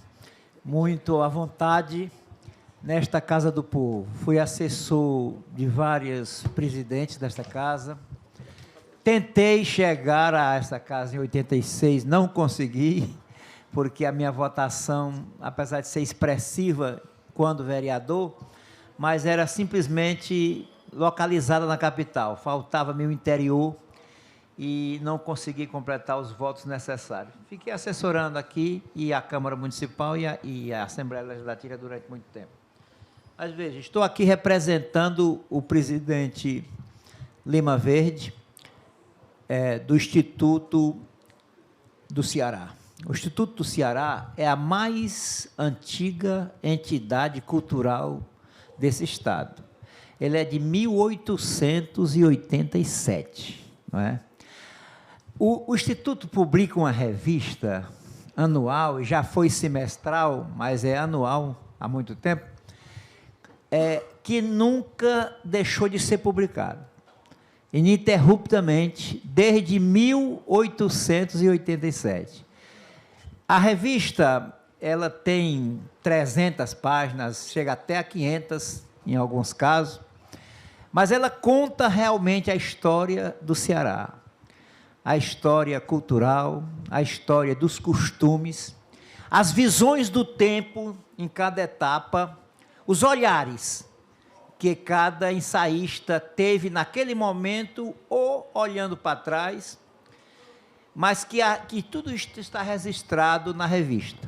muito à vontade nesta Casa do Povo. Fui assessor de vários presidentes desta casa. Tentei chegar a essa casa em 86, não consegui, porque a minha votação, apesar de ser expressiva quando vereador, mas era simplesmente localizada na capital. Faltava-me o interior e não consegui completar os votos necessários. Fiquei assessorando aqui, e a Câmara Municipal e a Assembleia Legislativa durante muito tempo. Mas, veja, estou aqui representando o presidente Lima Verde, do Instituto do Ceará. O Instituto do Ceará é a mais antiga entidade cultural desse Estado. Ele é de 1887, não é? O Instituto publica uma revista anual, já foi semestral, mas é anual há muito tempo, que nunca deixou de ser publicado, ininterruptamente, desde 1887. A revista ela tem 300 páginas, chega até a 500 em alguns casos, mas ela conta realmente a história do Ceará, a história cultural, a história dos costumes, as visões do tempo em cada etapa, os olhares que cada ensaísta teve naquele momento ou olhando para trás, mas que tudo isso está registrado na revista.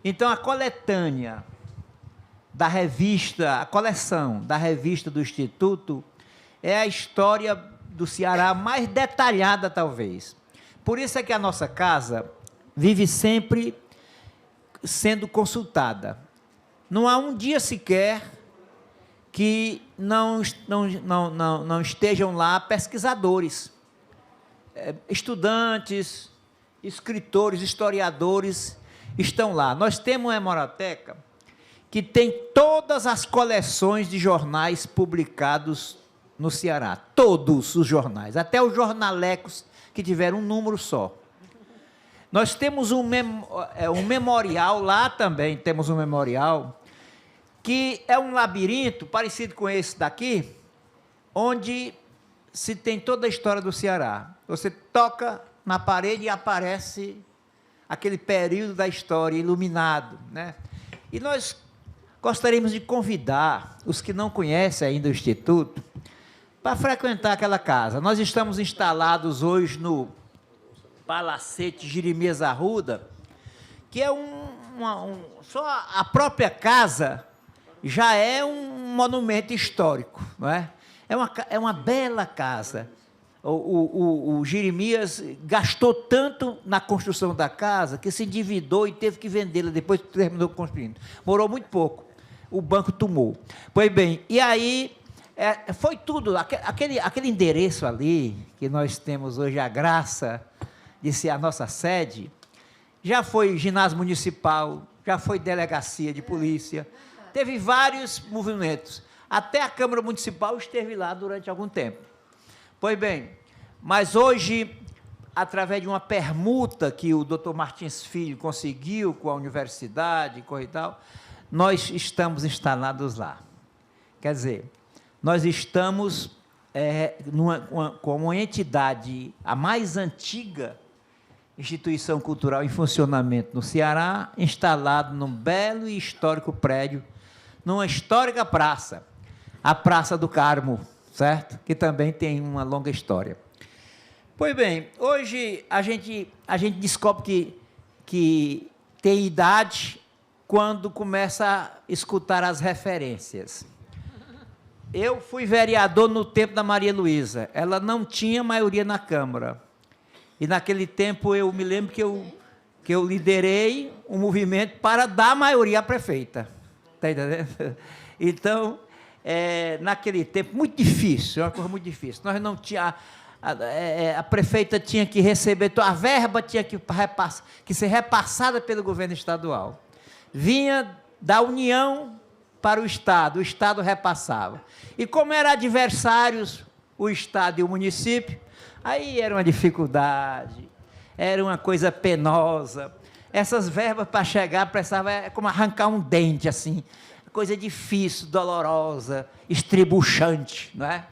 Então, a coletânea da revista, a coleção da revista do Instituto é a história do Ceará mais detalhada, talvez. Por isso é que a nossa casa vive sempre sendo consultada. Não há um dia sequer que não estejam lá pesquisadores, estudantes, escritores, historiadores estão lá. Nós temos uma hemeroteca que tem todas as coleções de jornais publicados no Ceará, todos os jornais, até os jornalecos que tiveram um número só. Nós temos um memorial, lá também temos um memorial, que é um labirinto parecido com esse daqui, onde se tem toda a história do Ceará. Você toca na parede e aparece aquele período da história iluminado, né? E nós gostaríamos de convidar os que não conhecem ainda o Instituto para frequentar aquela casa. Nós estamos instalados hoje no Palacete Jeremias Arruda, que é só a própria casa já é um monumento histórico, não é? É uma bela casa. O Jeremias gastou tanto na construção da casa que se endividou e teve que vendê-la depois que terminou construindo. Morou muito pouco. O banco tomou. Pois bem, e aí foi tudo, aquele endereço ali, que nós temos hoje a graça de ser a nossa sede, já foi ginásio municipal, já foi delegacia de polícia, teve vários movimentos. Até a Câmara Municipal esteve lá durante algum tempo. Pois bem, mas hoje, através de uma permuta que o Dr. Martins Filho conseguiu com a universidade e tal, nós estamos instalados lá. Quer dizer, nós estamos como uma entidade, a mais antiga instituição cultural em funcionamento no Ceará, instalado num belo e histórico prédio, numa histórica praça, a Praça do Carmo, certo? Que também tem uma longa história. Pois bem, hoje a gente descobre que tem idade quando começa a escutar as referências. Eu fui vereador no tempo da Maria Luísa, ela não tinha maioria na Câmara. E naquele tempo eu me lembro que eu liderei um movimento para dar maioria à prefeita. Está entendendo? Então, naquele tempo, muito difícil, uma coisa muito difícil. Nós não tínhamos... A prefeita tinha que receber, a verba tinha que ser repassada pelo governo estadual. Vinha da União para o Estado repassava. E como eram adversários, o Estado e o município, aí era uma dificuldade, era uma coisa penosa. Essas verbas para chegar, precisava como arrancar um dente, assim, coisa difícil, dolorosa, estribuchante, não é?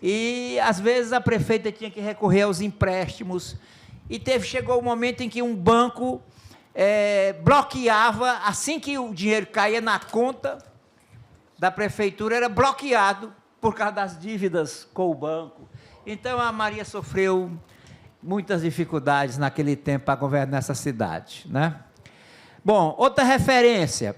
E, às vezes, a prefeita tinha que recorrer aos empréstimos. E chegou o momento em que um banco bloqueava, assim que o dinheiro caía na conta da prefeitura, era bloqueado por causa das dívidas com o banco. Então, a Maria sofreu muitas dificuldades naquele tempo para governar essa cidade, né? Bom, outra referência,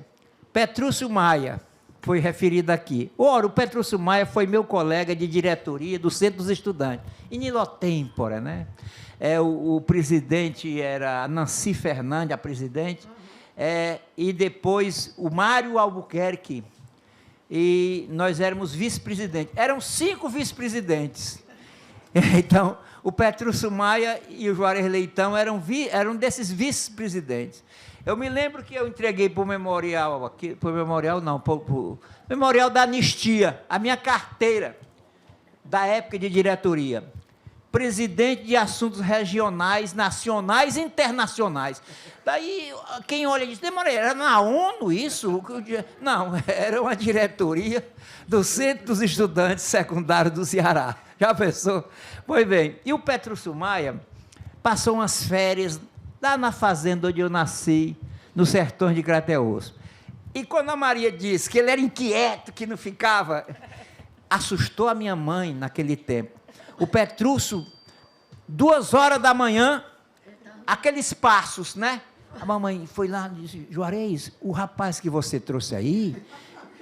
Petrúcio Maia, foi referido aqui. Ora, o Petrúcio Maia foi meu colega de diretoria do Centro dos Estudantes, in illo tempore, né? O presidente era a Nancy Fernandes, a presidente, e depois o Mário Albuquerque, e nós éramos vice-presidentes. Eram 5 vice-presidentes. Então, o Petrúcio Maia e o Juarez Leitão eram desses vice-presidentes. Eu me lembro que eu entreguei para o memorial, para o memorial da anistia, a minha carteira da época de diretoria. presidente de assuntos regionais, nacionais e internacionais. Daí, quem olha diz, demora, era na ONU isso? Não, era uma diretoria do Centro dos Estudantes Secundários do Ceará. Já pensou? Pois bem, e o Petrúcio Maia passou umas férias lá na fazenda onde eu nasci, nos sertões de Crateús. E quando a Maria disse que ele era inquieto, que não ficava, assustou a minha mãe naquele tempo. O Petrúcio, 2 horas da manhã, aqueles passos, né? A mamãe foi lá e disse, Juarez, o rapaz que você trouxe aí,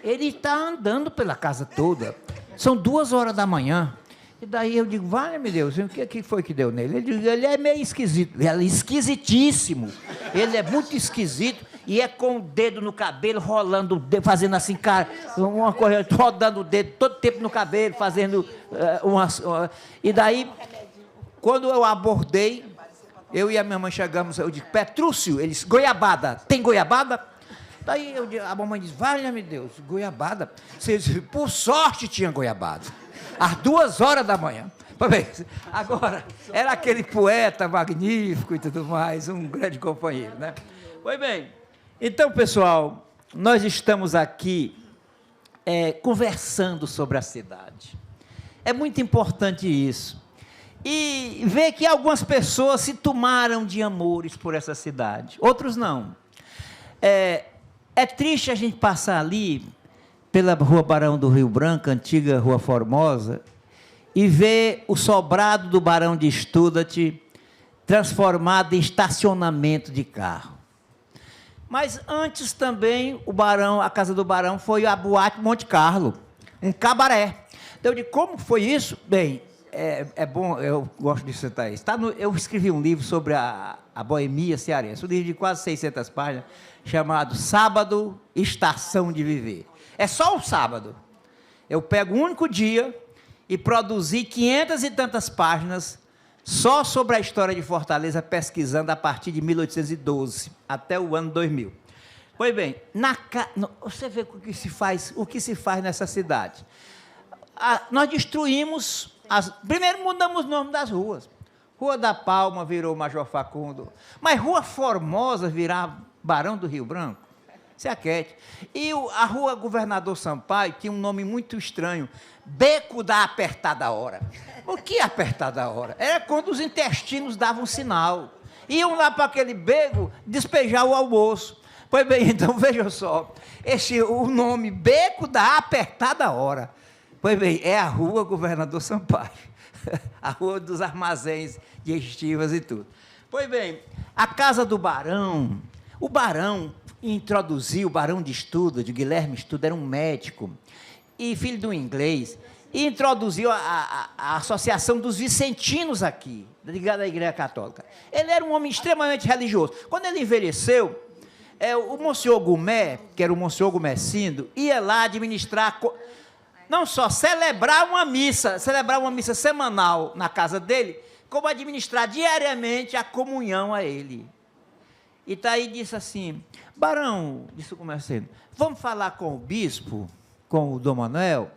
ele está andando pela casa toda. São 2 horas da manhã. E daí eu digo, vale, meu Deus, o que foi que deu nele? Ele diz, ele é meio esquisito. Ele é esquisitíssimo. Ele é muito esquisito e é com o dedo no cabelo, rolando o dedo, fazendo assim, cara, uma coisa, rodando o dedo todo tempo no cabelo, fazendo E daí, quando eu abordei, eu e a minha mãe chegamos, eu disse, Petrúcio, ele disse, goiabada, tem goiabada? Daí a mamãe disse, vale, meu Deus, goiabada? Você disse, por sorte tinha goiabada. Às 2 horas da manhã. Agora, era aquele poeta magnífico e tudo mais, um grande companheiro, né? Pois bem, então, pessoal, nós estamos aqui conversando sobre a cidade. É muito importante isso. E ver que algumas pessoas se tomaram de amores por essa cidade, outros não. É triste a gente passar ali pela Rua Barão do Rio Branco, antiga Rua Formosa, e ver o sobrado do Barão de Estudate transformado em estacionamento de carro. Mas antes também a casa do Barão foi a Boate Monte Carlo, em Cabaré. Então, de como foi isso? Bem, é bom, eu gosto de citar isso. Eu escrevi um livro sobre a boemia cearense, um livro de quase 600 páginas, chamado Sábado, Estação de Viver. É só o sábado. Eu pego um único dia e produzi 500 e tantas páginas só sobre a história de Fortaleza, pesquisando a partir de 1812 até o ano 2000. Pois bem, você vê o que se faz nessa cidade. Nós destruímos, primeiro mudamos o nome das ruas. Rua da Palma virou Major Facundo, mas Rua Formosa virar Barão do Rio Branco. Se aquete. E a Rua Governador Sampaio tinha um nome muito estranho, Beco da Apertada Hora. O que é apertada hora? Era quando os intestinos davam sinal. Iam lá para aquele beco despejar o almoço. Pois bem, então vejam só, o nome Beco da Apertada Hora, pois bem, é a Rua Governador Sampaio, a Rua dos Armazéns de Estivas e tudo. Pois bem, a Casa do Barão, o Barão introduziu, o Barão de Estuda, de Guilherme Estuda, era um médico, e filho de um inglês, e introduziu a Associação dos Vicentinos aqui, ligada à Igreja Católica. Ele era um homem extremamente religioso. Quando ele envelheceu, o Monsenhor Gumé, que era o Monsenhor Gumecindo, ia lá administrar, não só celebrar uma missa semanal na casa dele, como administrar diariamente a comunhão a ele. E daí disse assim, Barão, disse o Gumecindo, vamos falar com o bispo, com o Dom Manuel,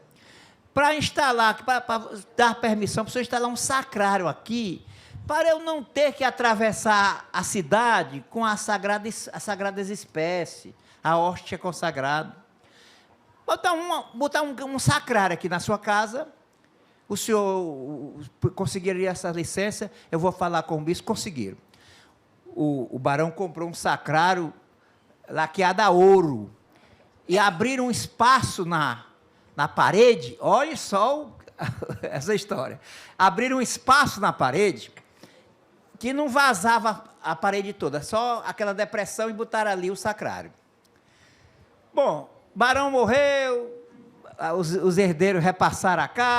para instalar, para dar permissão para o senhor instalar um sacrário aqui, para eu não ter que atravessar a cidade com as sagradas espécies, a hóstia consagrada. Botar um sacrário aqui na sua casa, o senhor conseguiria essa licença, eu vou falar com o bispo, conseguiram. O barão comprou um sacrário laqueado a ouro, e abriram um espaço na parede, olha só essa história, abriram um espaço na parede, que não vazava a parede toda, só aquela depressão, e botaram ali o sacrário. Bom, Barão morreu, os herdeiros repassaram a casa,